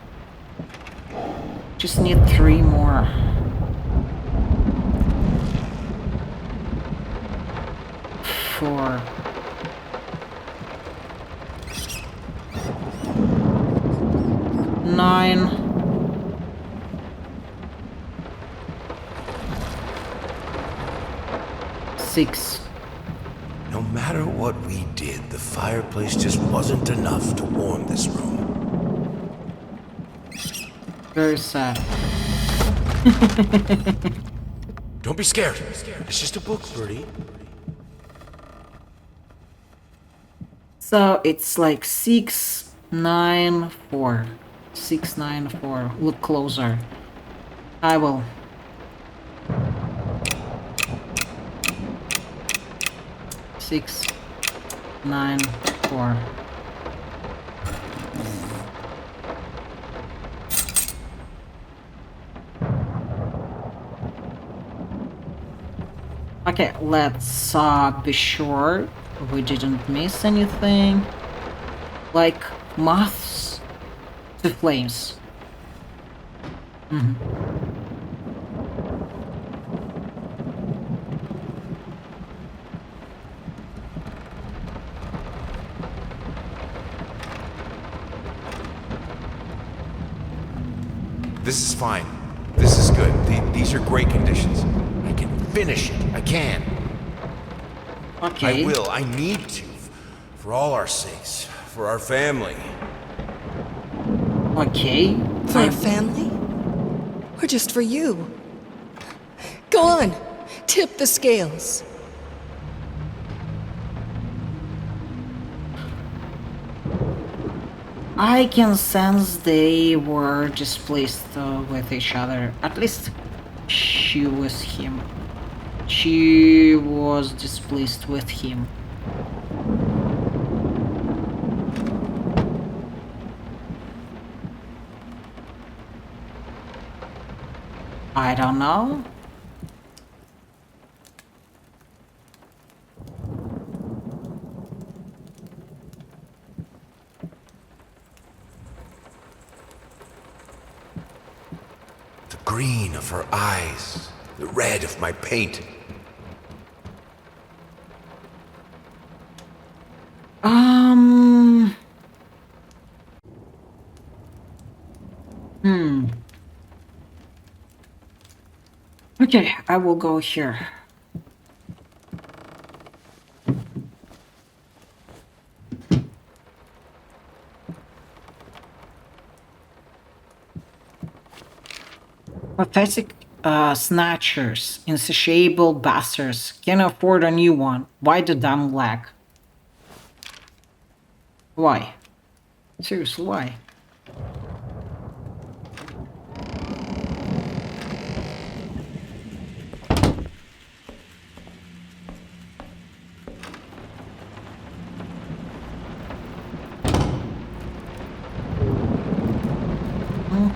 Speaker 1: Just need 3 more. Four. Nine. Six.
Speaker 6: No matter what we did, the fireplace just wasn't enough to warm this room.
Speaker 1: Very sad.
Speaker 6: Don't be scared. It's just a book, Birdie.
Speaker 1: So it's like 6, 9, 4. 6, 9, 4. Look closer. I will. Six, 9, 4. Okay, let's be sure we didn't miss anything. Like moths to flames.
Speaker 6: This is fine. This is good. These are great conditions. I can finish it. I can.
Speaker 1: Okay.
Speaker 6: I will. I need to. For all our sakes. For our family.
Speaker 1: Okay.
Speaker 7: For our family? Or just for you? Go on, tip the scales.
Speaker 1: I can sense they were displeased with each other. At least she was him. She was displeased with him. I don't know.
Speaker 6: The green of her eyes. The red of my paint.
Speaker 1: Okay, I will go here. Pathetic snatchers, insatiable bastards, can't afford a new one. Why the damn lag? Why? Seriously, why?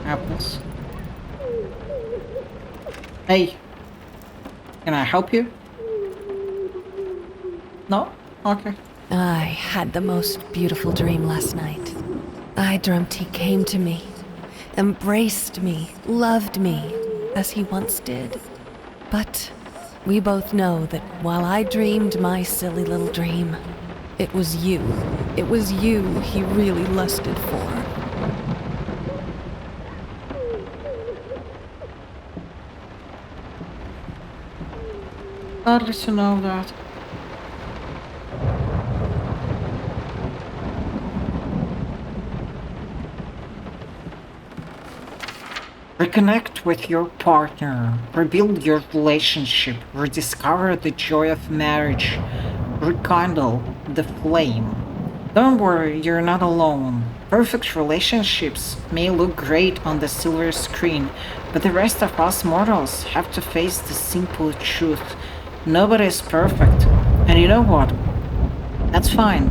Speaker 1: apples. Hey, can I help you? No? Okay.
Speaker 8: I had the most beautiful dream last night. I dreamt he came to me, embraced me, loved me, as he once did. But we both know that while I dreamed my silly little dream, it was you. It was you he really lusted for.
Speaker 1: Glad to know that. Reconnect with your partner, rebuild your relationship, rediscover the joy of marriage, rekindle the flame. Don't worry, you're not alone. Perfect relationships may look great on the silver screen, but the rest of us mortals have to face the simple truth. Nobody is perfect. And you know what? That's fine.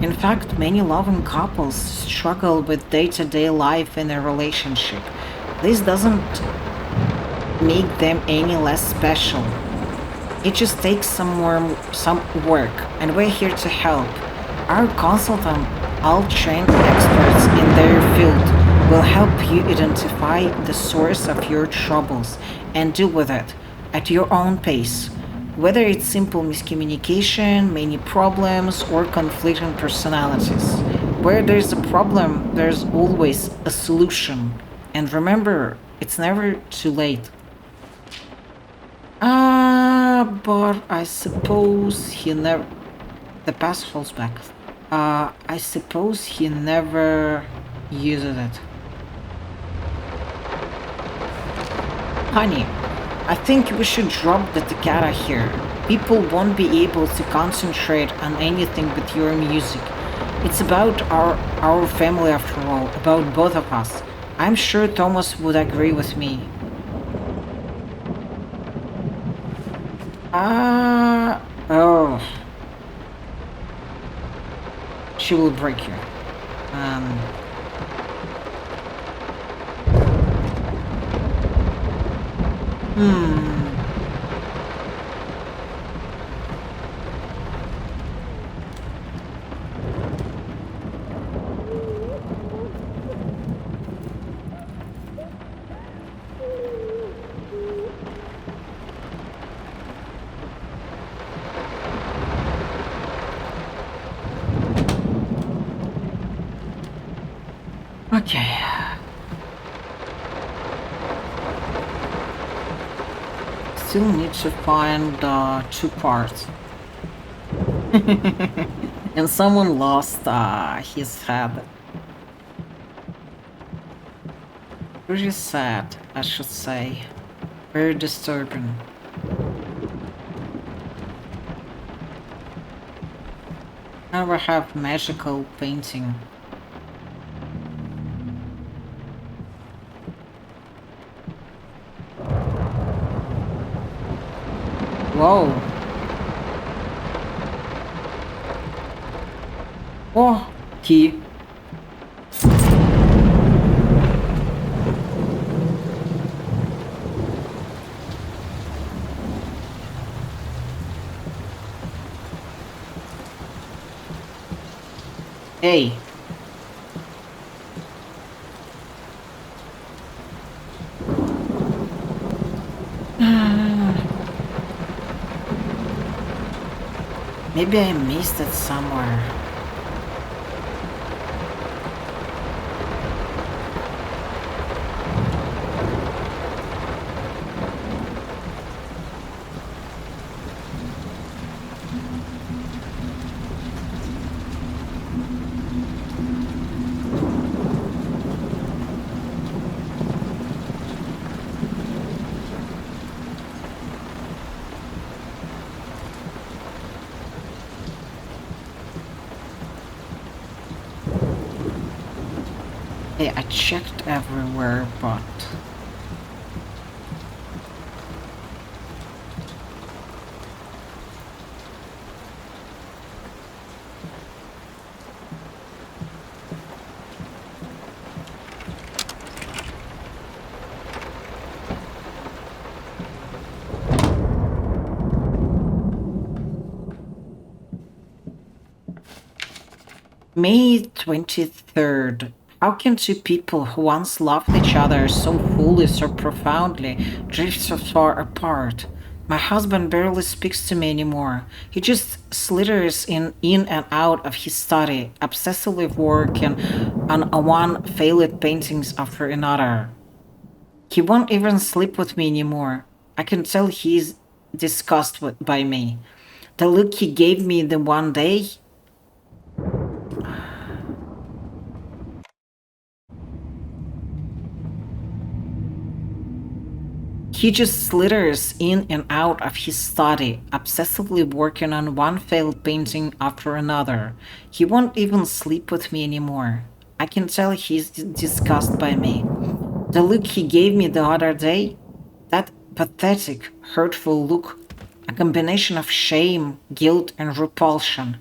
Speaker 1: In fact, many loving couples struggle with day-to-day life in a relationship. This doesn't make them any less special. It just takes some work, and we're here to help. Our consultant, all trained experts in their field, will help you identify the source of your troubles and deal with it at your own pace. Whether it's simple miscommunication, many problems, or conflicting personalities. Where there's a problem, there's always a solution. And remember, it's never too late. But I suppose he never... The past holds back. I suppose he never uses it. Honey, I think we should drop the toccata here. People won't be able to concentrate on anything but your music. It's about our family after all, about both of us. I'm sure Thomas would agree with me. Oh. She will break you. Okay. Still need to find two parts. And someone lost his head. Pretty sad, I should say. Very disturbing. Now we have magical painting. Whoa. Oh, key. Hey. Maybe I missed it somewhere. Hey, I checked everywhere, but... May 23rd. How can two people who once loved each other so fully, so profoundly, drift so far apart? My husband barely speaks to me anymore. He just slitters in and out of his study, obsessively working on one failed paintings after another. He won't even sleep with me anymore. I can tell he's disgusted by me. The look he gave me the one day. He just slithers in and out of his study, obsessively working on one failed painting after another. He won't even sleep with me anymore. I can tell he's disgusted by me. The look he gave me the other day, that pathetic, hurtful look, a combination of shame, guilt, and repulsion.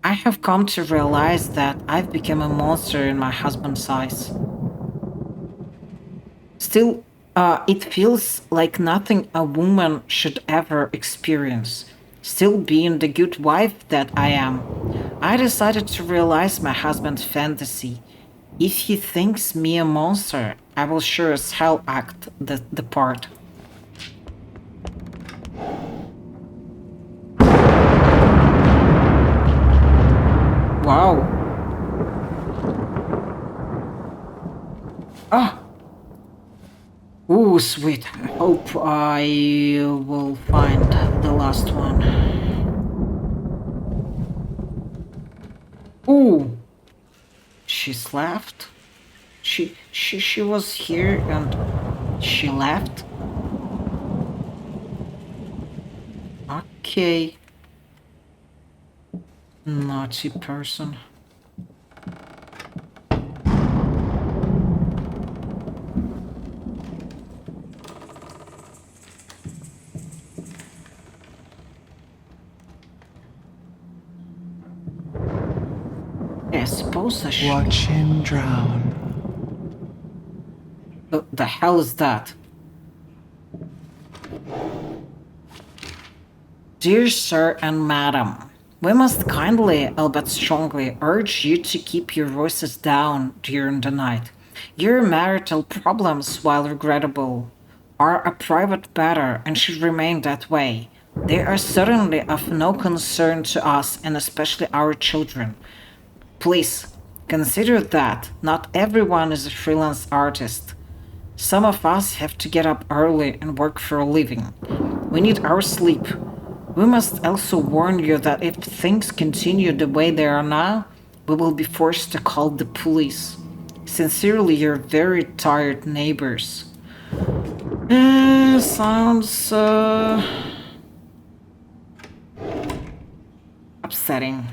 Speaker 1: I have come to realize that I've become a monster in my husband's eyes. Still, it feels like nothing a woman should ever experience. Still being the good wife that I am, I decided to realize my husband's fantasy. If he thinks me a monster, I will sure as hell act the part. Wow. Ah! Ooh, sweet. I hope I will find the last one. Ooh! She's left? She was here and she left? Okay. Naughty person. I suppose I should.
Speaker 9: Watch him drown.
Speaker 1: The hell is that? Dear Sir and Madam, we must kindly, albeit strongly, urge you to keep your voices down during the night. Your marital problems, while regrettable, are a private matter and should remain that way. They are certainly of no concern to us and especially our children. Please, consider that not everyone is a freelance artist. Some of us have to get up early and work for a living. We need our sleep. We must also warn you that if things continue the way they are now, we will be forced to call the police. Sincerely, your very tired neighbors. Sounds upsetting.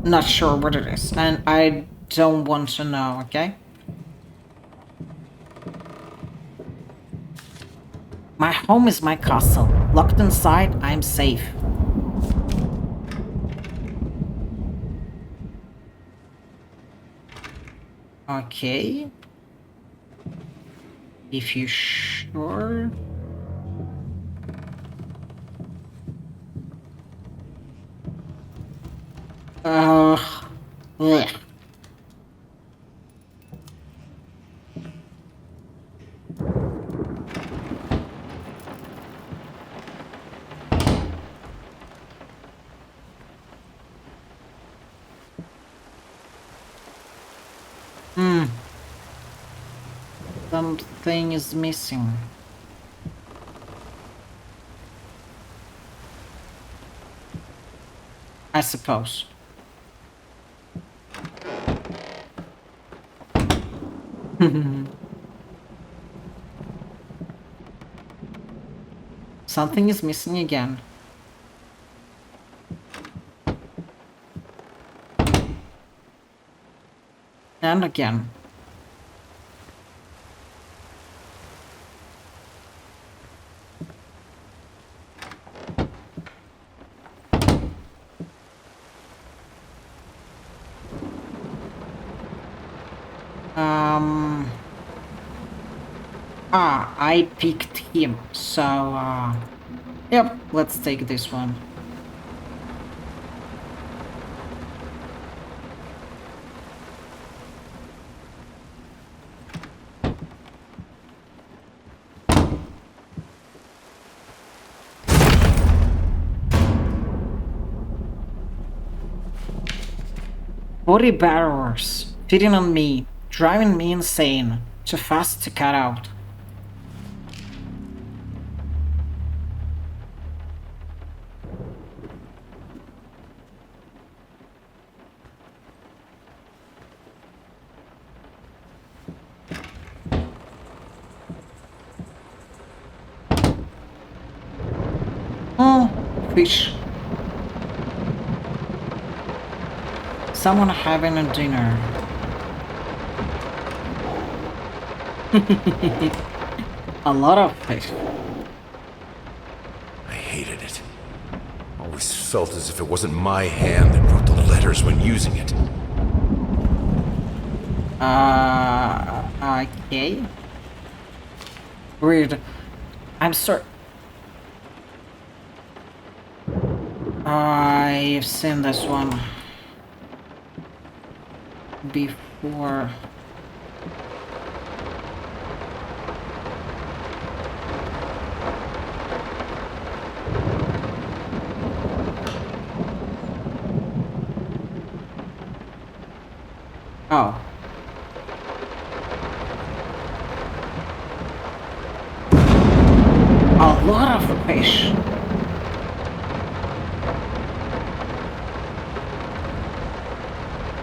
Speaker 1: Not sure what it is, and I don't want to know, okay? My home is my castle. Locked inside, I'm safe. Okay. If you're sure. Blech. Something is missing. I suppose. Something is missing again. And again. I picked him, so Yep, let's take this one. Body barriers, feeding on me, driving me insane, too fast to cut out. Oh, fish. Someone having a dinner. A lot of fish.
Speaker 6: I hated it. Always felt as if it wasn't my hand that wrote the letters when using it.
Speaker 1: Okay. Weird. I'm sorry. I've seen this one before. Oh. A lot of fish.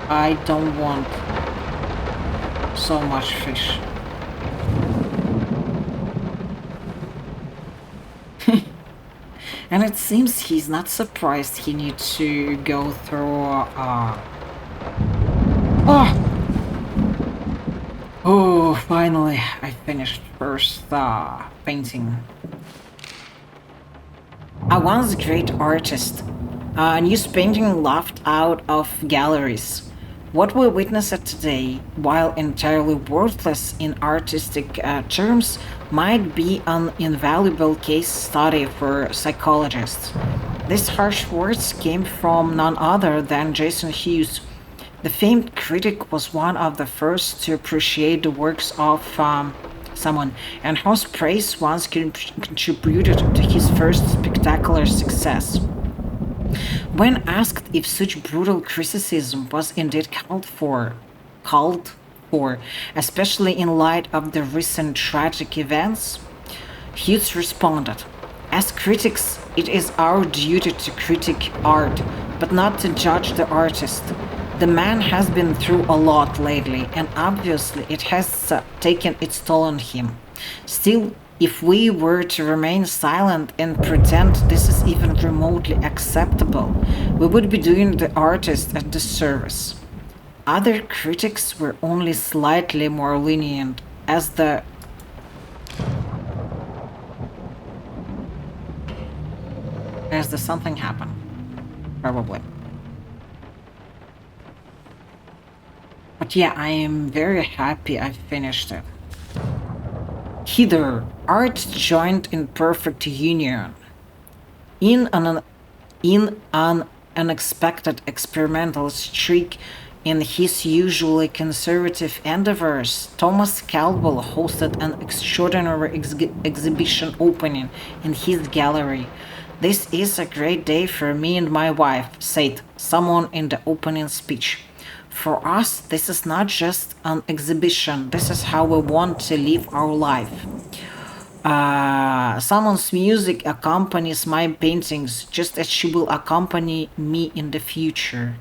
Speaker 1: I don't want so much fish. And it seems he's not surprised he needs to go through Oh, finally I finished first painting. I once a great artist. A news painting left out of galleries. What we witness today, while entirely worthless in artistic terms, might be an invaluable case study for psychologists. These harsh words came from none other than Jason Hughes. The famed critic was one of the first to appreciate the works of someone, and whose praise once contributed to his first spectacular success. When asked if such brutal criticism was indeed called for, especially in light of the recent tragic events, Hughes responded, "As critics, it is our duty to critique art, but not to judge the artist. The man has been through a lot lately, and obviously it has taken its toll on him. Still, if we were to remain silent and pretend this is even remotely acceptable, we would be doing the artist a disservice." Other critics were only slightly more lenient, as the something happened. Probably. But yeah, I am very happy I finished it. Hither, art joined in perfect union. In an unexpected experimental streak in his usually conservative endeavors, Thomas Caldwell hosted an extraordinary exhibition opening in his gallery. "This is a great day for me and my wife," said someone in the opening speech. "For us, this is not just an exhibition, this is how we want to live our life. Someone's music accompanies my paintings just as she will accompany me in the future."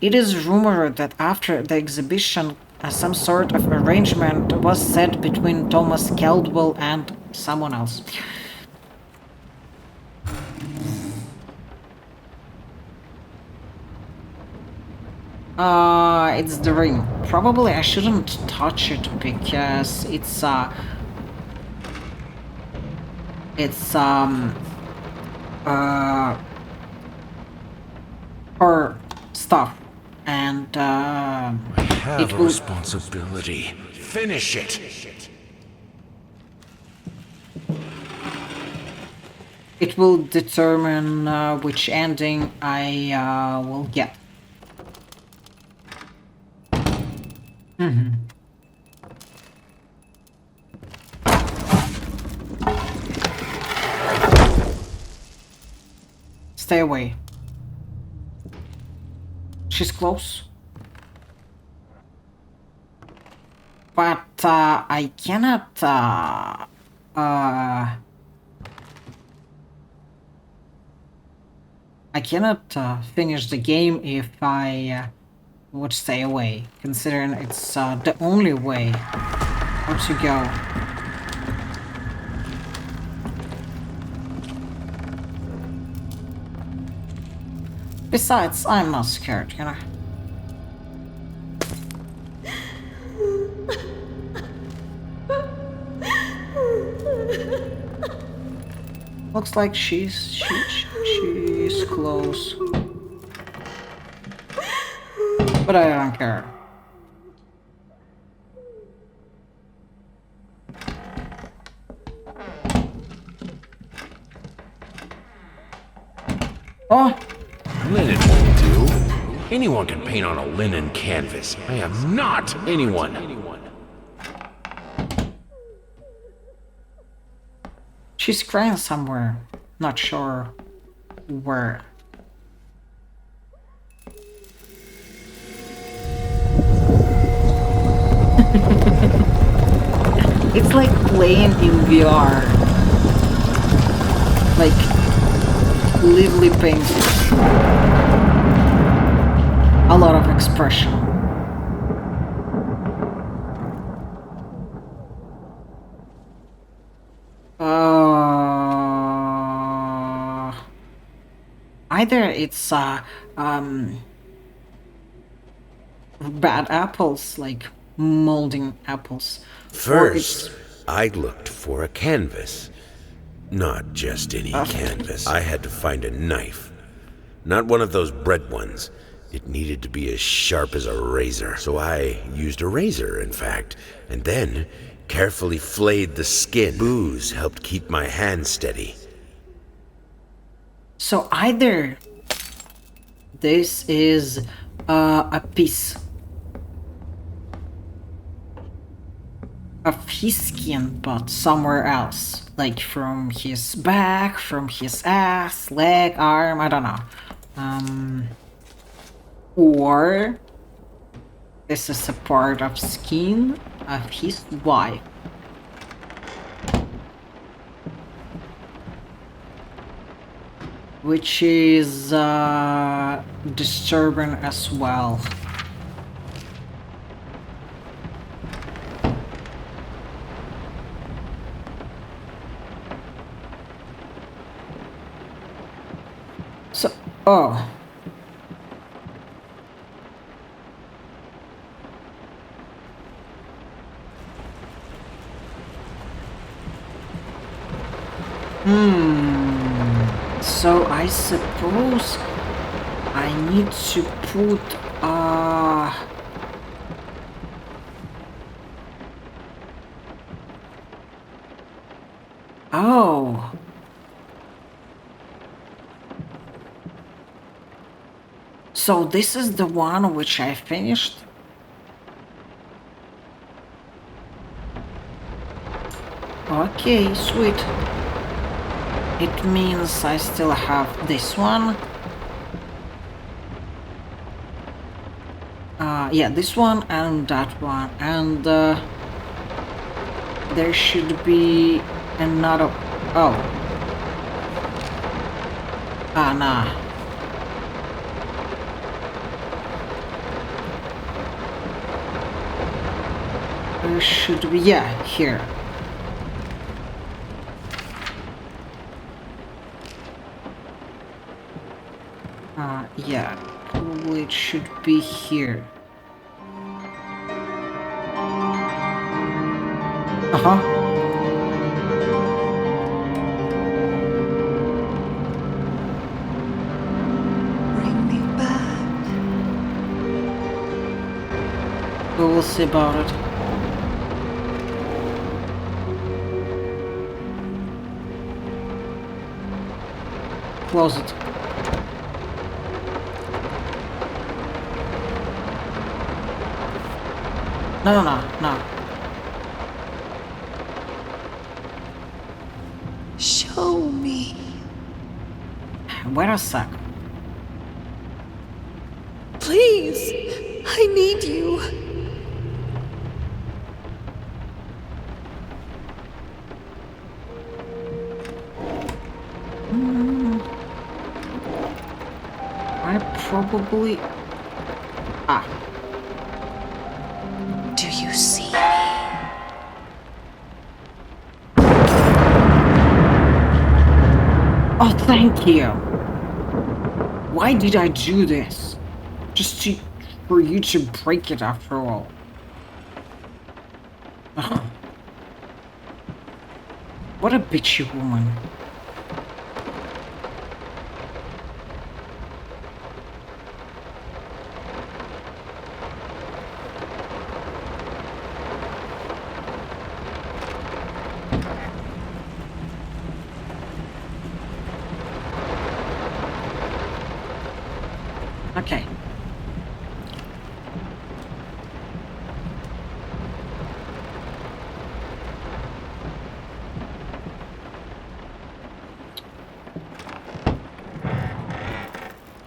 Speaker 1: It is rumored that after the exhibition, some sort of arrangement was set between Thomas Caldwell and someone else. It's the ring. Probably I shouldn't touch it because it's her stuff, and
Speaker 6: I have
Speaker 1: it
Speaker 6: a
Speaker 1: will.
Speaker 6: responsibility. Finish it!
Speaker 1: it will determine which ending I will get. Stay away. She's close. But I cannot finish the game if I would stay away, considering it's the only way how to go. Besides, I'm not scared, you know. Looks like she's close. But I don't care. Oh!
Speaker 6: Linen won't do. Anyone can paint on a linen canvas. I am not anyone.
Speaker 1: She's crying somewhere. Not sure where. It's like playing in VR. Like lively painting. A lot of expression. Either it's bad apples, like molding apples.
Speaker 6: First, I looked for a canvas. Not just any canvas. I had to find a knife. Not one of those bread ones. It needed to be as sharp as a razor. So I used a razor, in fact, and then carefully flayed the skin. Booze helped keep my hand steady.
Speaker 1: So either this is a piece of his skin, but somewhere else, like from his back, from his ass, leg, arm, I don't know. Or this is a part of skin of his wife. Which is disturbing as well. So, oh. So I suppose I need to put oh. So this is the one which I finished? Okay, sweet. It means I still have this one. Yeah, this one and that one. And there should be another... Oh. Ah, nah. There should be... Yeah, here. Yeah, probably it should be here. Uh-huh.
Speaker 7: Bring me back.
Speaker 1: We will see about it. close it. No.
Speaker 7: Show me.
Speaker 1: Wait a sec.
Speaker 7: Please. I need you.
Speaker 1: I probably... Ah.
Speaker 4: Do you see?
Speaker 1: Oh, thank you. Why did I do this? For you to break it after all. Ugh. What a bitchy woman. Okay.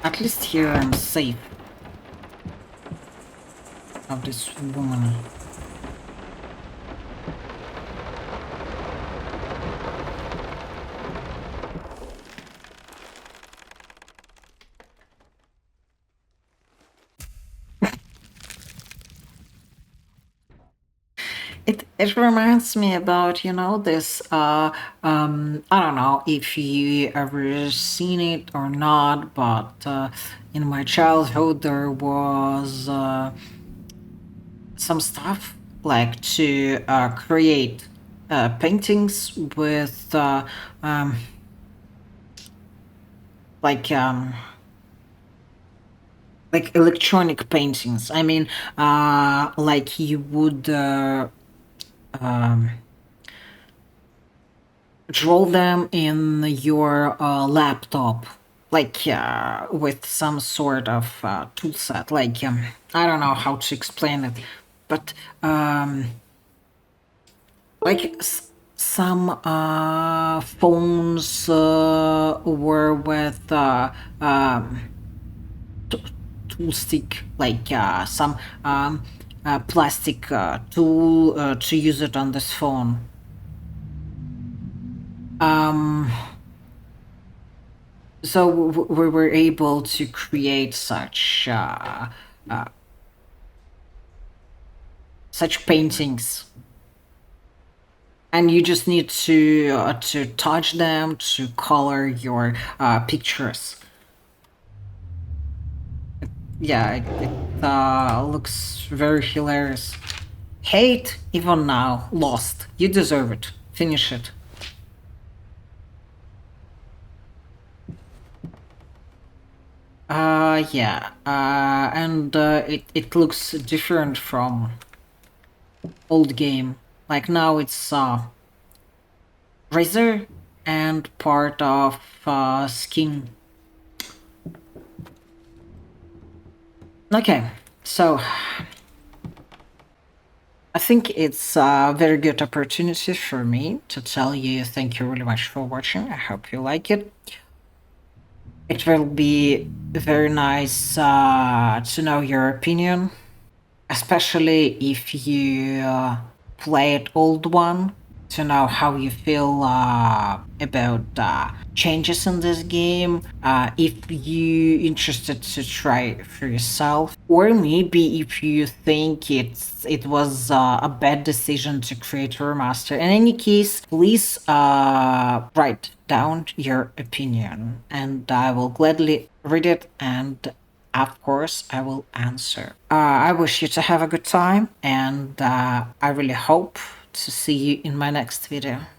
Speaker 1: At least here I'm safe of this woman. It reminds me about, you know, this I don't know if you ever seen it or not, but in my childhood there was some stuff like to create paintings with like um like electronic paintings. I mean, like you would draw them in your laptop, like with some sort of tool set. Like I don't know how to explain it, but like some phones were with tool stick, like some plastic tool to use it on this phone. So we were able to create such paintings, and you just need to touch them to color your pictures. Yeah, it looks very hilarious. Hate, even now, lost. You deserve it. Finish it. Yeah, and it looks different from old game. Like now it's razor and part of skin. Okay, so I think it's a very good opportunity for me to tell you thank you really much for watching. I hope you like it. It will be very nice to know your opinion, especially if you played old one, to know how you feel about changes in this game, if you interested to try it for yourself, or maybe if you think it was a bad decision to create a remaster. In any case, please write down your opinion, and I will gladly read it, and of course, I will answer. I wish you to have a good time, and I really hope to see you in my next video.